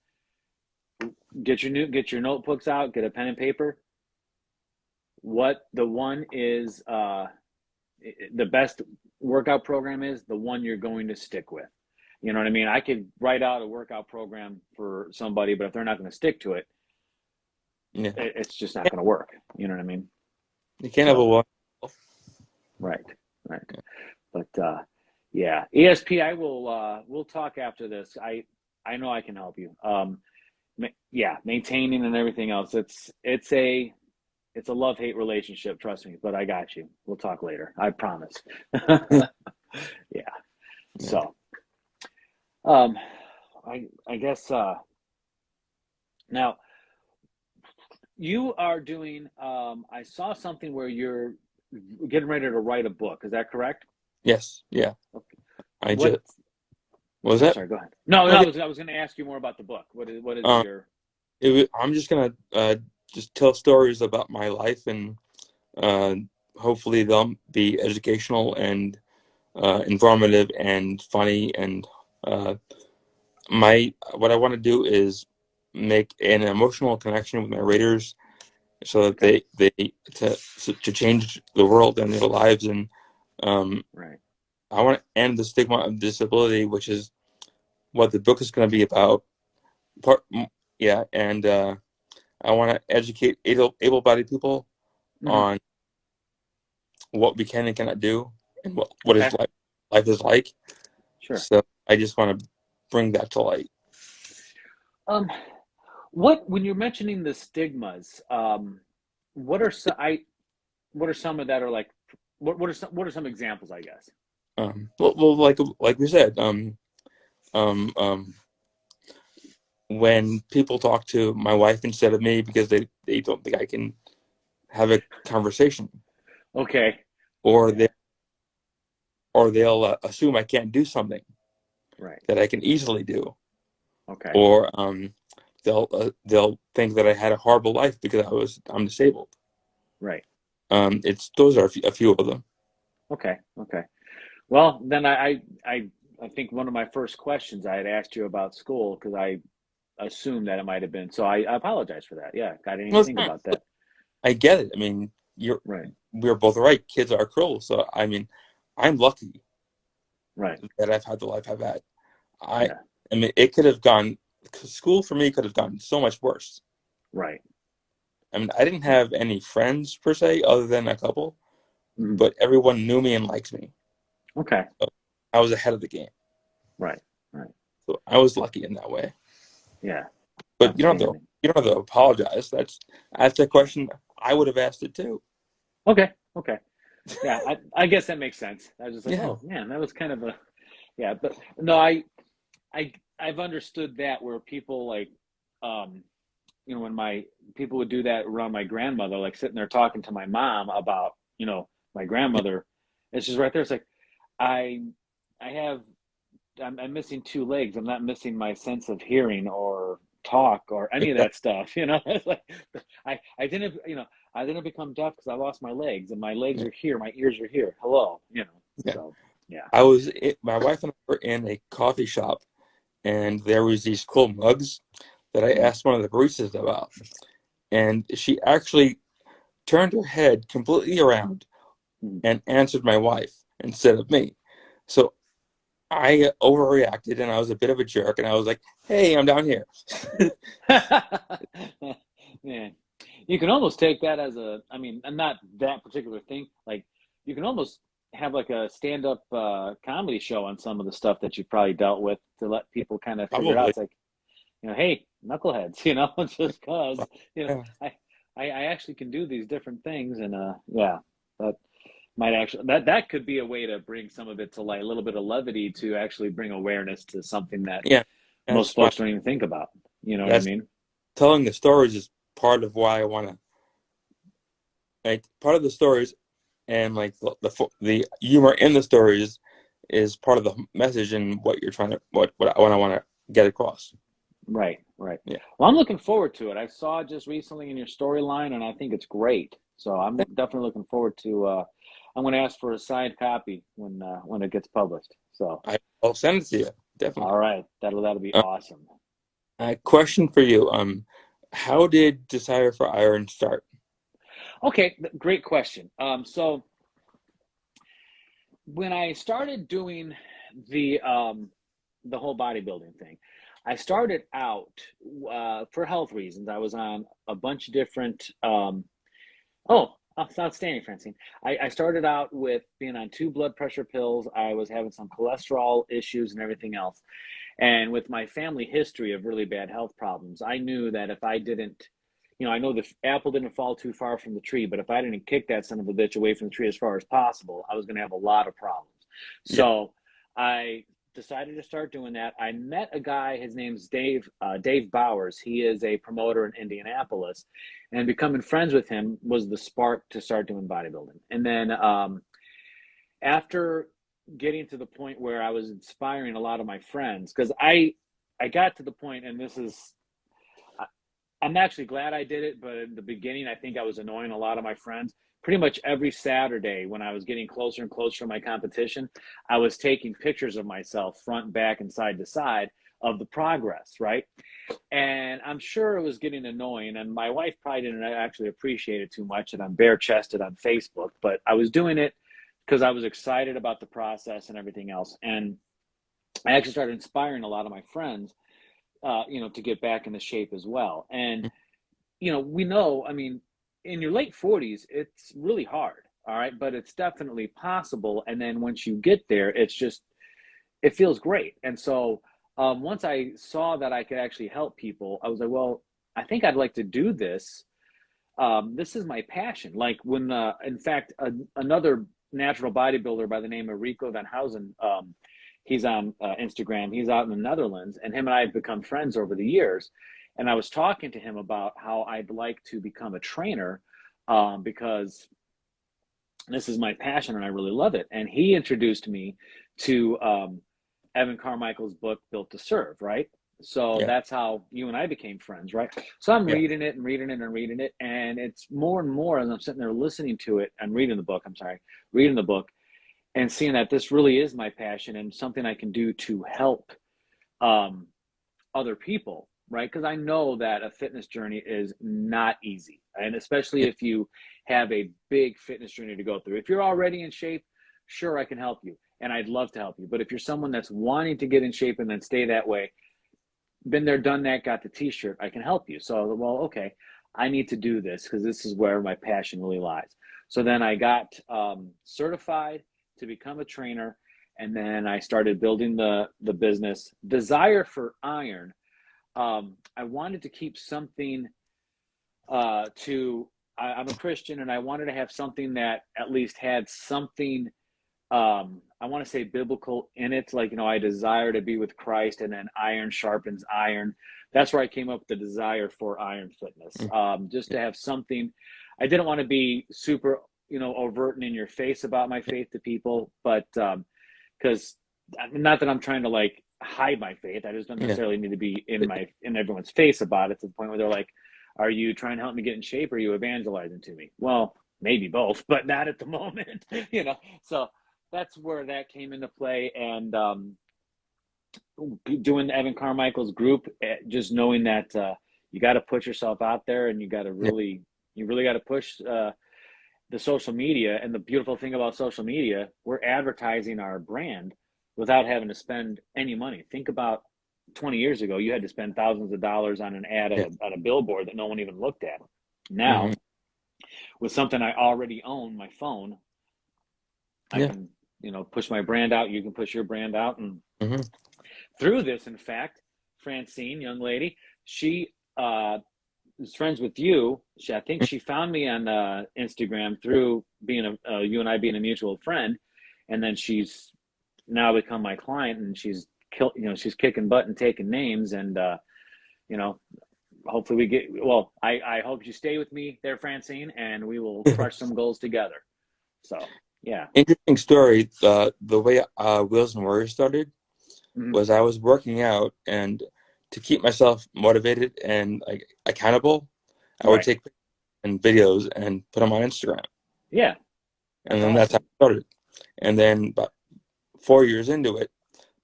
Get your notebooks out, get a pen and paper. What the one is, the best workout program is the one you're going to stick with. You know what I mean? I could write out a workout program for somebody, but if they're not going to stick to it, Yeah, it's just not going to work. You know what I mean? you can't have a So, one. right, right. But yeah, ESP, I will. We'll talk after this. I know I can help you. Yeah, maintaining and everything else. It's a love hate relationship. Trust me. But I got you. We'll talk later. I promise. Yeah. Yeah. So, um, I guess now you are doing. I saw something where you're getting ready to write a book. Is that correct? Yes. Yeah. Okay. I What? just was I'm that. sorry. Go ahead. No, no. Okay. I was going to ask you more about the book. What is it? Um, Your I'm just gonna just tell stories about my life, and uh, hopefully they'll be educational and informative and funny. And uh, my what I want to do is make an emotional connection with my readers, so that okay? they to change the world and their lives. And um, Right. I want to end the stigma of disability, which is what the book is going to be about. Part, yeah, and I want to educate able-bodied people Hmm. on what we can and cannot do, and what is Okay. life is like. Sure. So I just want to bring that to light. Um, what when you're mentioning the stigmas, what are some what are some of that are like what are some examples, I guess? Like we said, um, um, when people talk to my wife instead of me because they don't think I can have a conversation, Okay. or Yeah. they'll assume I can't do something Right. that I can easily do, Okay. or they'll think that I had a horrible life because I'm disabled. Right. It's those are a few of them. Okay. Okay. Well, then I think one of my first questions I had asked you about school because I assumed that it might have been. So I apologize for that. Yeah, I didn't No, even it's think fine. about that. I get it. I mean, Right. we're both right. Kids are cruel. So I mean, I'm lucky Right. that I've had the life I've had. I Yeah. I mean, it could have gone. School for me could have gone so much worse. Right. I mean, I didn't Right. have any friends per se, other than a couple, Mhm. but everyone knew me and liked me. Okay. So I was ahead of the game. Right. Right. So I was lucky in that way. Yeah. But Outstanding. you don't have to apologize. That's a Sure. question I would have asked it too. Okay. Okay. Yeah. I guess that makes sense. I was just like, Yeah. oh man, that was kind of a yeah. But no, I've understood that where people like, um, when my people would do that around my grandmother, like sitting there talking to my mom about, my Yeah, grandmother. It's just right there. It's like, I, I have, I'm missing two legs. I'm not missing my sense of hearing or talk or any of exactly. that stuff. It's like, I didn't become deaf because I lost my legs, and my legs Yeah, are here. My ears are here. Hello. yeah. So yeah. My wife and I were in a coffee shop, and there was these cool mugs that I Mm, asked one of the baristas about, and she actually turned her head completely around mm. and answered my wife instead of me. So I overreacted and I was a bit of a jerk and I was like, "Hey, I'm down here." Man, you can almost take that as I mean, and not that particular thing. Like, you can almost have like a stand-up comedy show on some of the stuff that you've probably dealt with to let people kind of figure it out. Probably. It's like, hey, knuckleheads, just cause, Yeah. I, I actually can do these different things, and yeah, that might actually that could be a way to bring some of it to like a little bit of levity to actually bring awareness to something that Yeah. That's most fine. folks don't even think about. You know what I That's mean? telling the stories is part of why I want to, like, part of the stories and like the humor in the stories is part of the message and what you're trying to what I want to get across. Right, right. Yeah. Well, I'm looking forward to it. I saw it just recently in your storyline, and I think it's great. So I'm definitely looking forward to. I'm going to ask for a signed copy when it gets published. So, I'll send it to you. all Definitely. right, that'll be Uh, awesome. a question for you. How did Desire for Iron start? Okay, great question. So when I started doing the whole bodybuilding thing, I started out for health reasons. I was on a bunch of different. Oh, outstanding, Francine. I started out with being on two blood pressure pills. I was having some cholesterol issues and everything else. And with my family history of really bad health problems, I knew that if I didn't, I know the apple didn't fall too far from the tree, but if I didn't kick that son of a bitch away from the tree as far as possible, I was going to have a lot of problems. Yeah. So I decided to start doing that. I met a guy, his name's Dave Bowers. He is a promoter in Indianapolis, and becoming friends with him was the spark to start doing bodybuilding. And then after getting to the point where I was inspiring a lot of my friends, because I got to the point, and this is I'm actually glad I did it, but in the beginning, I think I was annoying a lot of my friends. Pretty much every Saturday, when I was getting closer and closer to my competition, I was taking pictures of myself front, back, and side to side of the progress, right? And I'm sure it was getting annoying. And my wife probably didn't actually appreciate it too much that I'm bare chested on Facebook, but I was doing it because I was excited about the process and everything else. And I actually started inspiring a lot of my friends, to get back into shape as well. And we know, I mean, in your late 40s, it's really hard, all right, but it's definitely possible. And then once you get there, it feels great. And so once I saw that I could actually help people, I was like, well, I think I'd like to do this. This is my passion. Like when, in fact, another natural bodybuilder by the name of Rico Van Housen, he's on Instagram. He's out in the Netherlands, and him and I have become friends over the years. And I was talking to him about how I'd like to become a trainer because this is my passion and I really love it. And he introduced me to Evan Carmichael's book, Built to Serve, right? So Yeah. that's how you and I became friends, right? So I'm Yeah. reading it and reading it and reading it. And it's more and more as I'm sitting there listening to it and reading the book, I'm sorry, reading the book and seeing that this really is my passion and something I can do to help um, other people, right? Because I know that a fitness journey is not easy. And especially Yeah. if you have a big fitness journey to go through. If you're already in shape, sure, I can help you. And I'd love to help you. But if you're someone that's wanting to get in shape and then stay that way, been there, done that, got the t-shirt, I can help you. So, well, okay, I need to do this because this is where my passion really lies. So then I got certified to become a trainer, and then I started building the business. Desire for Iron. I wanted to keep something to. I'm a Christian, and I wanted to have something that at least had something I want to say biblical in it. Like, I desire to be with Christ, and then iron sharpens iron. That's where I came up with the desire for Iron Fitness. Just to have something. I didn't want to be super, overt and in your face about my faith to people, but because not that I'm trying to like hide my faith. I just don't Yeah. necessarily need to be in everyone's face about it to the point where they're like, "Are you trying to help me get in shape? Or are you evangelizing to me?" Well, maybe both, but not at the moment. So that's where that came into play, and doing Evan Carmichael's group, just knowing that you got to put yourself out there, and Yeah. you really got to push the social media. And the beautiful thing about social media, we're advertising our brand without having to spend any money. Think about 20 years ago, you had to spend thousands of dollars on an ad Yeah. at a billboard that no one even looked at. Hmm. Now, with something I already own, my phone, I Yeah. can, push my brand out. You can push your brand out. And Hmm. through this, in fact, Francine, young lady, she is friends with you. I think she found me on Instagram through being you and I being a mutual friend, and then she's now become my client, and she's kicking butt and taking names, and you know, hopefully we get. Well, I hope you stay with me there, Francine, and we will crush some goals together. So yeah. Interesting story. The way Wheels and Warriors started Mm-hmm. was I was working out, and to keep myself motivated and like accountable, I would Right. take pictures and videos and put them on Instagram, Yeah, and that's then that's how awesome. it started. And then about 4 years into it,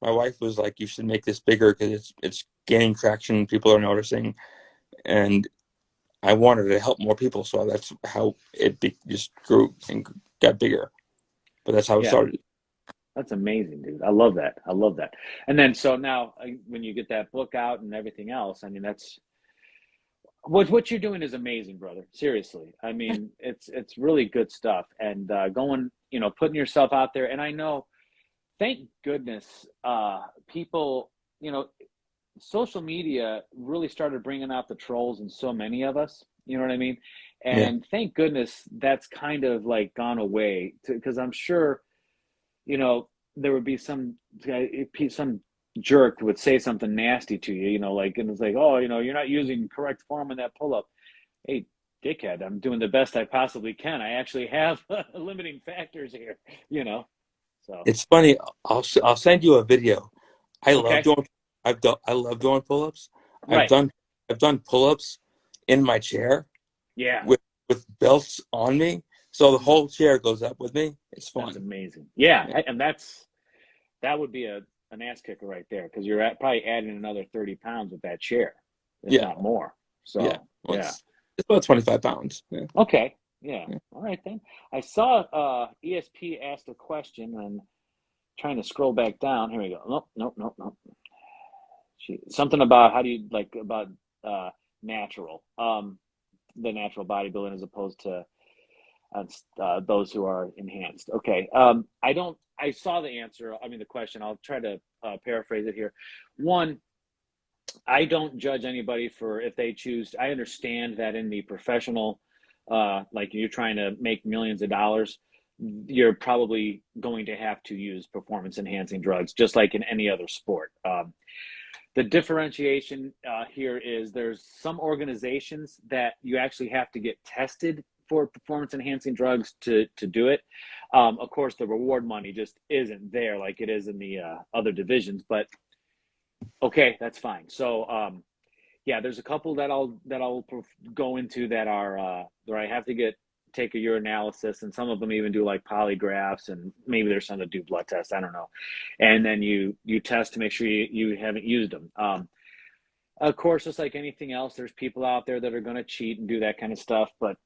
my wife was like, "You should make this bigger because it's gaining traction. People are noticing." And I wanted to help more people, so that's how just grew and got bigger. But that's how it Yeah, started. that's amazing, dude. I love that. I love that. And then so now, when you get that book out and everything else, I mean, that's what you're doing is amazing, brother. Seriously, I mean, it's really good stuff. And going, putting yourself out there. And I know, thank goodness, people, social media really started bringing out the trolls in so many of us. You know what I mean? Yeah, And thank goodness that's kind of like gone away, because I'm sure, you know, there would be some jerk would say something nasty to you, like, and it's like, oh, you're not using correct form in that pull up. Hey, dickhead, I'm doing the best I possibly can. I actually have limiting factors here, you know. So it's funny. I'll send you a video. I love okay, doing I love doing pull-ups. I've right, done I've done pull-ups in my chair yeah, with belts on me, so the hmm, whole chair goes up with me. It's that's fun. amazing. Yeah, Yeah, and that would be an ass kicker right there, because you're probably adding another 30 pounds with that chair, if yeah, not more. yeah. So Well, yeah. it's about 25 pounds. Yeah, Okay. Yeah. yeah. All right then. I saw ESP asked a question, and trying to scroll back down. Here we go. Nope, nope, nope, nope. Something about how do you like about uh natural, the natural bodybuilding as opposed to those who are enhanced. Okay. I don't. I saw the answer. I mean the question. I'll try to paraphrase it here. One, I don't judge anybody for if they choose. I understand that in the professional, like you're trying to make millions of dollars, you're probably going to have to use performance enhancing drugs, just like in any other sport. The differentiation here is there's some organizations that you actually have to get tested for performance enhancing drugs to do it. Of course, the reward money just isn't there like it is in the other divisions, but okay, that's fine. So yeah, there's a couple that I'll go into that are where I have to take a urinalysis, and some of them even do like polygraphs, and maybe there's some that do blood tests. I don't know, and then you test to make sure you haven't used them. Of course, just like anything else, there's people out there that are going to cheat and do that kind of stuff, but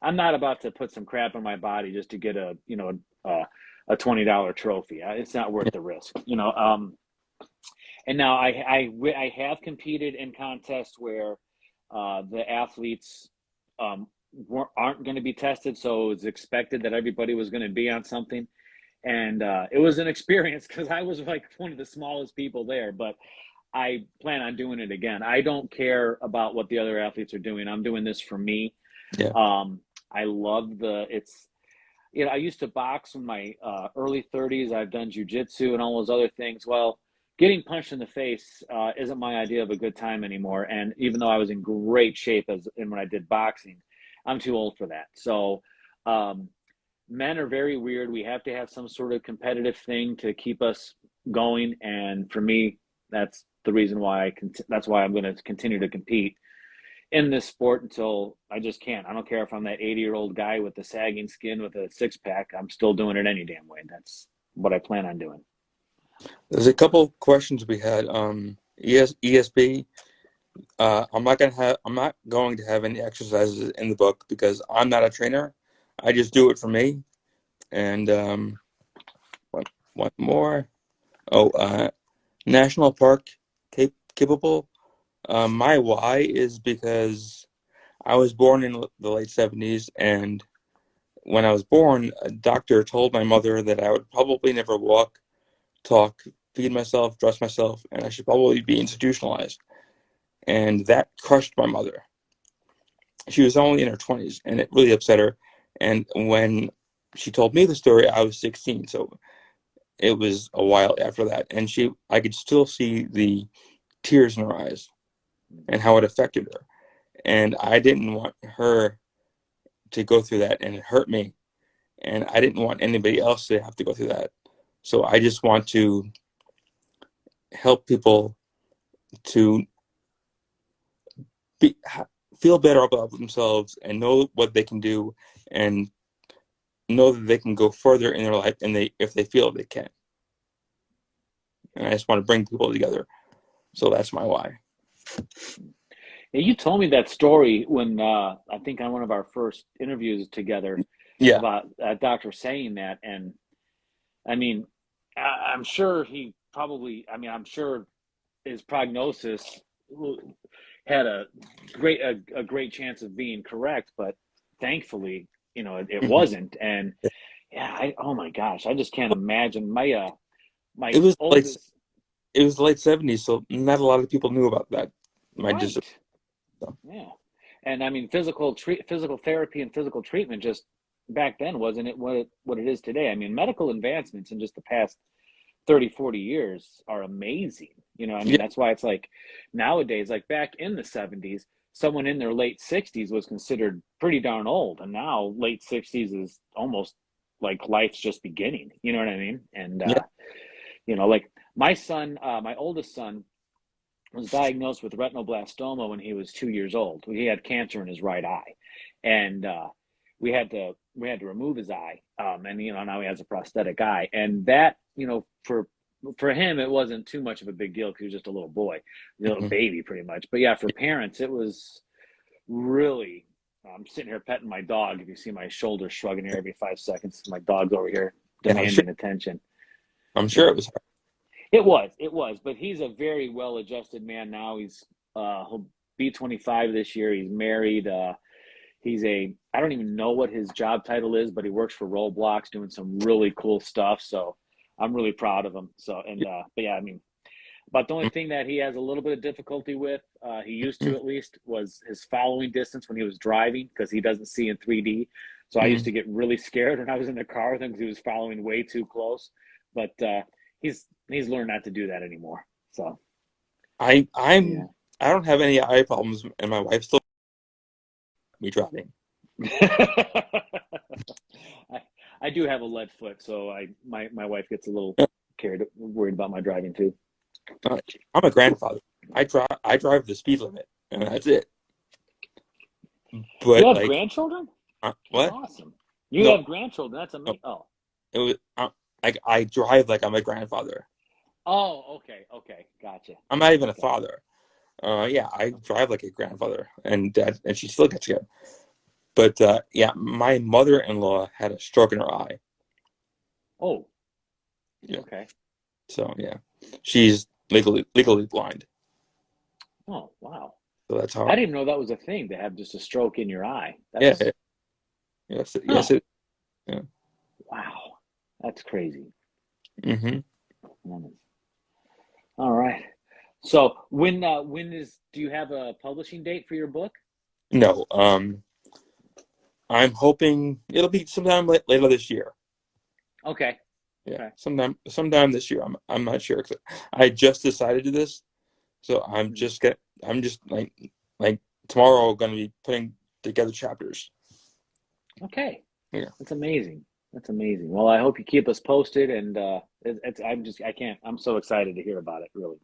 I'm not about to put some crap in my body just to get a $20 trophy. It's not worth the risk, you know. And now I have competed in contests where the athletes aren't going to be tested, so it's expected that everybody was going to be on something, and it was an experience because I was like one of the smallest people there, but I plan on doing it again. I don't care about what the other athletes are doing. I'm doing this for me. Yeah. Um, I love I used to box in my early 30s. I've done jujitsu and all those other things. Well, getting punched in the face isn't my idea of a good time anymore. And even though I was in great shape when I did boxing, I'm too old for that. So, um, men are very weird. We have to have some sort of competitive thing to keep us going. And for me, that's the reason why that's why I'm going to continue to compete in this sport until I just can't. I don't care if I'm that 80-year-old guy with the sagging skin with a six pack. I'm still doing it any damn way. That's what I plan on doing. There's a couple questions we had. ESB. I'm not going to have any exercises in the book because I'm not a trainer. I just do it for me. And one more. National Park capable. My why is because I was born in the late 70s, and when I was born, a doctor told my mother that I would probably never walk, talk, feed myself, dress myself, and I should probably be institutionalized. And that crushed my mother. She was only in her 20s, and it really upset her. And when she told me the story, I was 16, so it was a while after that. And I could still see the tears in her eyes and how it affected her. And I didn't want her to go through that, and it hurt me. And I didn't want anybody else to have to go through that. So I just want to help people to be, feel better about themselves and know what they can do and know that they can go further in their life and if they feel they can. And I just want to bring people together. So that's my why. Yeah, you told me that story when I think on one of our first interviews together Yeah. about a doctor saying that. And I mean, I'm sure I'm sure his prognosis had a great chance of being correct, but thankfully, it Mm-hmm. wasn't. And yeah, oh my gosh, I just can't imagine my It was like oldest. it was the late 70s, so not a lot of people knew about that. My Right. disability. So. Yeah. And I mean, physical therapy and physical treatment just back then wasn't it what it is today. I mean, medical advancements in just the past 30, 40 years are amazing. I mean, Yeah. that's why it's like nowadays, like back in the 70s, someone in their late 60s was considered pretty darn old. And now late 60s is almost like life's just beginning. You know what I mean? And, Yeah. like my oldest son was diagnosed with retinoblastoma when he was 2 years old. He had cancer in his right eye. And, we had to remove his eye, and now he has a prosthetic eye, and that for him it wasn't too much of a big deal because he was just a little boy, a little Mm-hmm. baby, pretty much. But yeah, for parents it was really. I'm sitting here petting my dog. If you see my shoulders shrugging here every 5 seconds, my dog's over here Yeah, demanding attention. I'm sure Yeah, it was hard. it was, but he's a very well-adjusted man now. He'll be 25 this year. He's married. I don't even know what his job title is, but he works for Roblox doing some really cool stuff. So I'm really proud of him. So, but yeah, I mean, but the only thing that he has a little bit of difficulty with, he used to at least, was his following distance when he was driving because he doesn't see in 3D. So I used Mm-hmm. to get really scared when I was in the car with him because he was following way too close. But he's learned not to do that anymore. So I yeah. I'm I don't have any eye problems, and my wife still me driving. I, I do have a lead foot, so my wife gets a little worried about my driving too. Uh, I'm a grandfather. I drive the speed limit, and that's it. You But have like, grandchildren? That's what? awesome. You No, have grandchildren. That's no. amazing. Oh, It was like I drive like I'm a grandfather. okay, okay, gotcha, I'm not even a gotcha. father. Yeah, I drive like a grandfather, and dad, and she still gets good. But yeah, my mother-in-law had a stroke in her eye. Oh, Yeah, okay. so yeah, she's legally blind. Oh, wow. So that's I hard. didn't know that was a thing to have just a stroke in your eye. Yeah, That's yes, huh. yes, it. Yeah. Wow, that's crazy. Hmm. All right. So do you have a publishing date for your book? No, I'm hoping it'll be sometime later this year. Okay. Yeah, Okay. sometime this year. I'm not sure 'cause I just decided to this, so Mhm. I'm just like tomorrow going to be putting together chapters. Okay. Yeah. That's amazing. That's amazing. Well, I hope you keep us posted, and I can't. I'm so excited to hear about it. Really,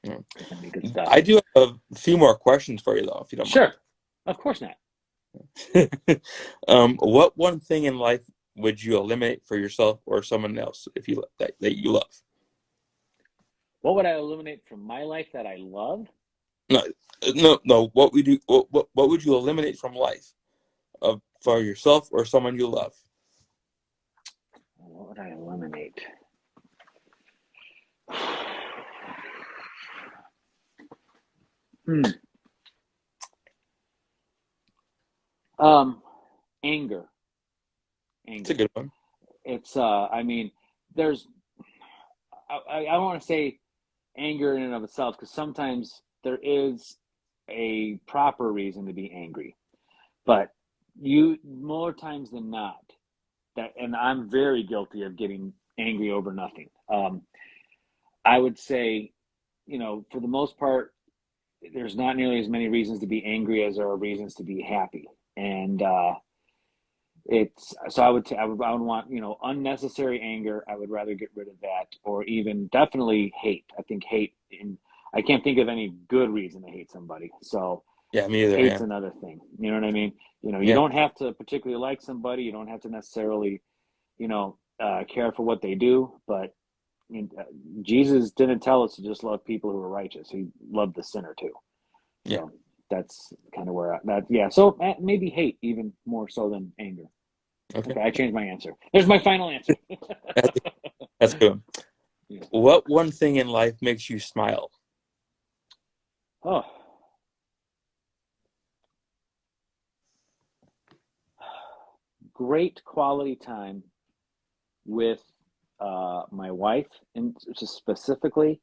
Yeah. it's gonna be good stuff. I do have a few more questions for you though, if you don't Sure. mind. Of course not. What one thing in life would you eliminate for yourself or someone else if you that you love? What would I eliminate from my life that I love? No, no. What would you what would you eliminate from life of for yourself or someone you love? What would I eliminate? Hmm. Um, anger. It's a Anger. good one. It's. I mean, there's. I don't want to say anger in and of itself because sometimes there is a proper reason to be angry, but you more times than not that, and I'm very guilty of getting angry over nothing. I would say, for the most part, there's not nearly as many reasons to be angry as there are reasons to be happy, and it's so I would want unnecessary anger. I would rather get rid of that, or even definitely hate. I think hate, and I can't think of any good reason to hate somebody. So Yeah, me either. hate's Yeah, another thing. You know what I mean? You yeah, don't have to particularly like somebody. You don't have to necessarily care for what they do. But Jesus didn't tell us to just love people who are righteous. He loved the sinner too. yeah. So that's kind of where yeah. So maybe hate even more so than anger. Okay, Okay, I changed my answer. There's my final answer. that's that's a good one. Yeah. What one thing in life makes you smile? Oh, great quality time with my wife, and just specifically,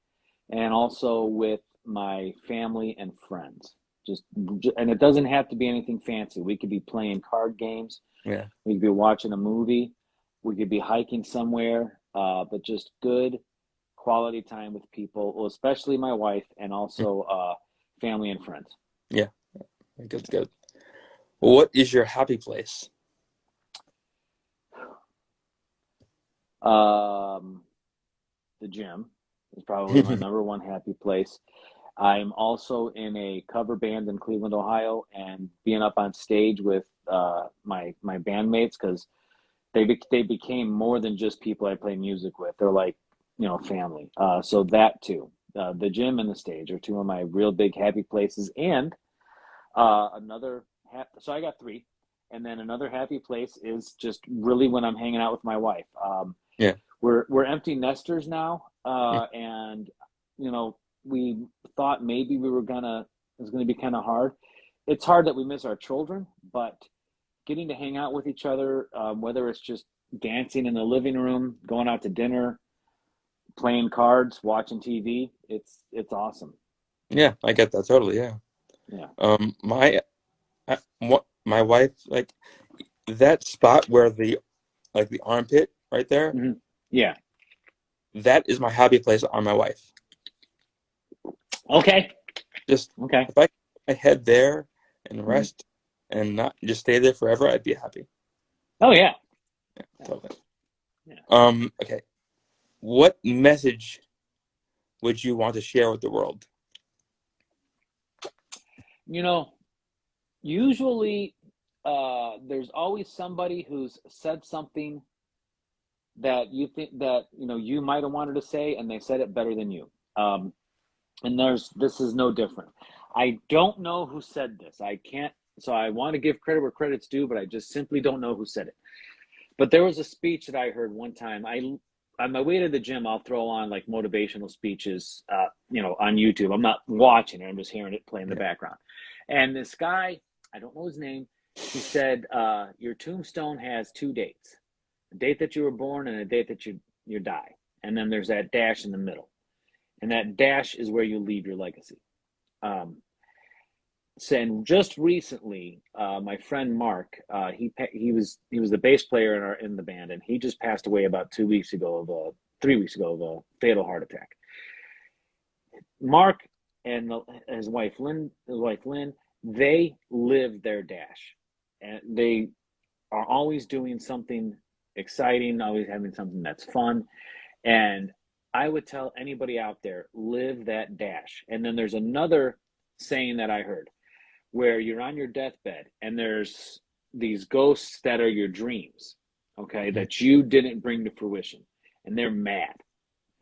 and also with my family and friends. Just, and it doesn't have to be anything fancy. We could be playing card games. Yeah, We could be watching a movie. We could be hiking somewhere. But just good quality time with people, well, especially my wife, and also family and friends. yeah. Good, good. What is your happy place? Um, the gym is probably my number one happy place. I'm also in a cover band in Cleveland, Ohio, and being up on stage with my bandmates because they became more than just people I play music with. They're like family. So that too, the gym and the stage are two of my real big happy places. And another so I got three, and then another happy place is just really when I'm hanging out with my wife. Yeah. We're empty nesters now, and you know we thought maybe it was gonna be kind of hard. It's hard that we miss our children, but getting to hang out with each other, whether it's just dancing in the living room, going out to dinner, playing cards, watching TV, it's awesome. Yeah, I get that totally. Yeah. Yeah. My my wife like that spot where the like the armpit right there. Hmm. Yeah. That is my happy place on my wife. Okay. Just Okay. if I put my head there and Hmm. rest and not just stay there forever, I'd be happy. Oh yeah. Yeah, Yeah. totally. Yeah. Okay. What message would you want to share with the world? You know, usually there's always somebody who's said something that you think that you might have wanted to say, and they said it better than you. Um, and this is no different. I don't know who said this. I can't. So I want to give credit where credit's due, but I just simply don't know who said it. But there was a speech that I heard one time. On my way to the gym, I'll throw on like motivational speeches, on YouTube. I'm not watching it; I'm just hearing it play in the Yeah. background. And this guy, I don't know his name. He said, "Your tombstone has two dates: a date that you were born and a date that you die. And then there's that dash in the middle, and that dash is where you leave your legacy." Um, and just recently, my friend Mark, he was the bass player in the band, and he just passed away about 2 weeks ago of 3 weeks ago of a fatal heart attack. Mark and his wife Lynn, they live their dash, and they are always doing something exciting, always having something that's fun. And I would tell anybody out there, live that dash. And then there's another saying that I heard where you're on your deathbed and there's these ghosts that are your dreams, okay, that you didn't bring to fruition, and they're mad.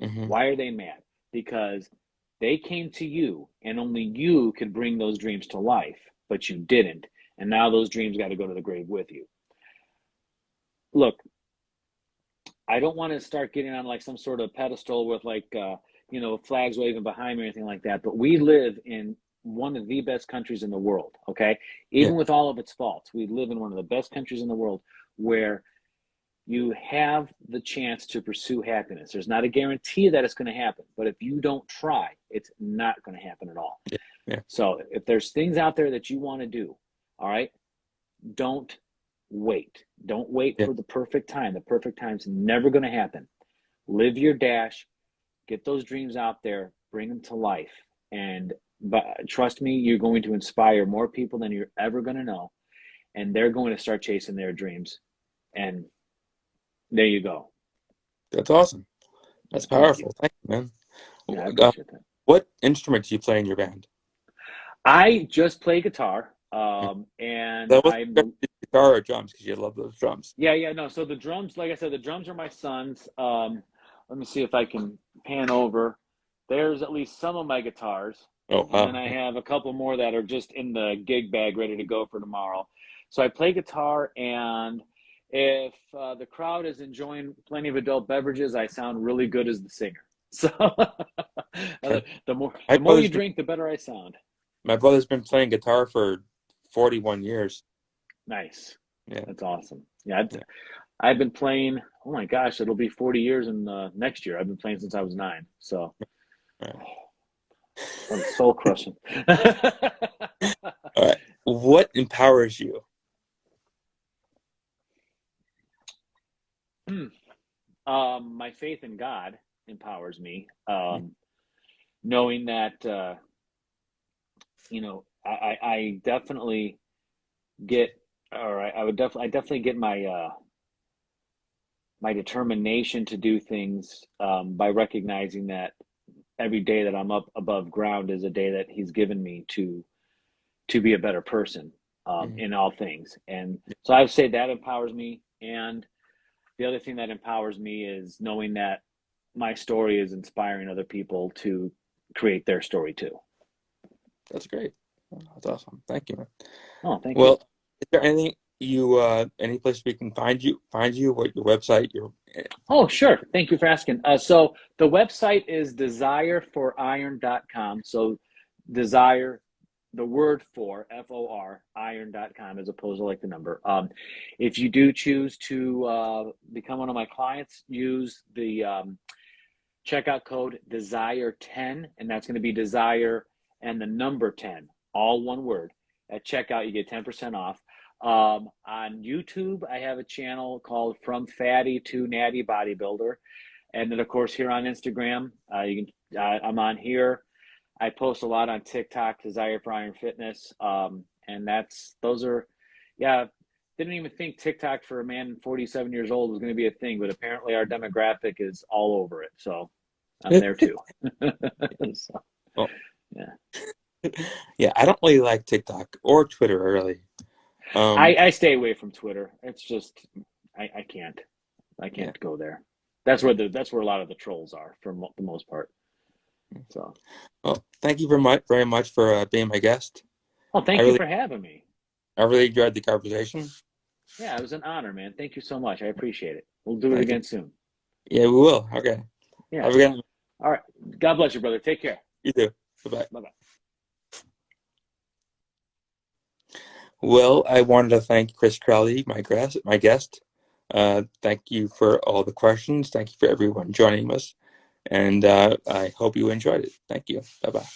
Mm-hmm. Why are they mad? Because they came to you and only you could bring those dreams to life, but you didn't. And now those dreams got to go to the grave with you. Look, I don't want to start getting on like some sort of pedestal with like, flags waving behind me or anything like that. But we live in one of the best countries in the world, okay? Yeah. Even with all of its faults, we live in one of the best countries in the world where you have the chance to pursue happiness. There's not a guarantee that it's going to happen, but if you don't try, it's not going to happen at all. Yeah. Yeah. So if there's things out there that you want to do, all right, don't wait. Don't wait for the perfect time. The perfect time's never going to happen. Live your dash, get those dreams out there, bring them to life. But trust me, you're going to inspire more people than you're ever going to know. And they're going to start chasing their dreams. And there you go. That's awesome. That's powerful. Thank you, man. Yeah, I appreciate that. What instrument do you play in your band? I just play guitar. And I'm guitar or drums, because you love those drums. Yeah, no. So the drums, like I said, the drums are my son's. Let me see if I can pan over. There's at least some of my guitars. Oh, wow. And then I have a couple more that are just in the gig bag ready to go for tomorrow. So I play guitar, and if the crowd is enjoying plenty of adult beverages, I sound really good as the singer. So the more you drink, the better I sound. My brother's been playing guitar for 41 years. Nice. Yeah. That's awesome. Yeah. I've been playing, oh my gosh, it'll be 40 years in next year. I've been playing since I was 9. So I'm soul crushing. All right. What empowers you? My faith in God empowers me. Knowing that, I definitely get, I definitely get my my determination to do things by recognizing that every day that I'm up above ground is a day that He's given me to be a better person in all things. And so I would say that empowers me. And the other thing that empowers me is knowing that my story is inspiring other people to create their story too. That's great. That's awesome. Thank you, man. Oh, thank you. Well, is there anything any place we can find you, what your website, Oh, sure. Thank you for asking. So the website is desireforiron.com. So desire, the word for, FOR, iron.com, as opposed to like the number. If you do choose to become one of my clients, use the checkout code desire10, and that's going to be desire and the number 10, all one word. At checkout, you get 10% off. On YouTube, I have a channel called From Fatty to Natty Bodybuilder. And then, of course, here on Instagram, I'm on here. I post a lot on TikTok, Desire for Iron Fitness. And didn't even think TikTok for a man 47 years old was going to be a thing, but apparently our demographic is all over it. So I'm there too. So, well, yeah. Yeah, I don't really like TikTok or Twitter, really. I stay away from Twitter. It's just I can't go there. That's where a lot of the trolls are for the most part. So, well, thank you very much for being my guest. Oh, thank you for having me. I really enjoyed the conversation. Yeah, it was an honor, man. Thank you so much. I appreciate it. We'll do it again soon. Yeah, we will. Okay. Yeah. Have a good night. All right. God bless you, brother. Take care. You too. Bye-bye. Bye-bye. Well, I wanted to thank Kris Crowley, my guest. Thank you for all the questions. Thank you for everyone joining us. And I hope you enjoyed it. Thank you. Bye-bye.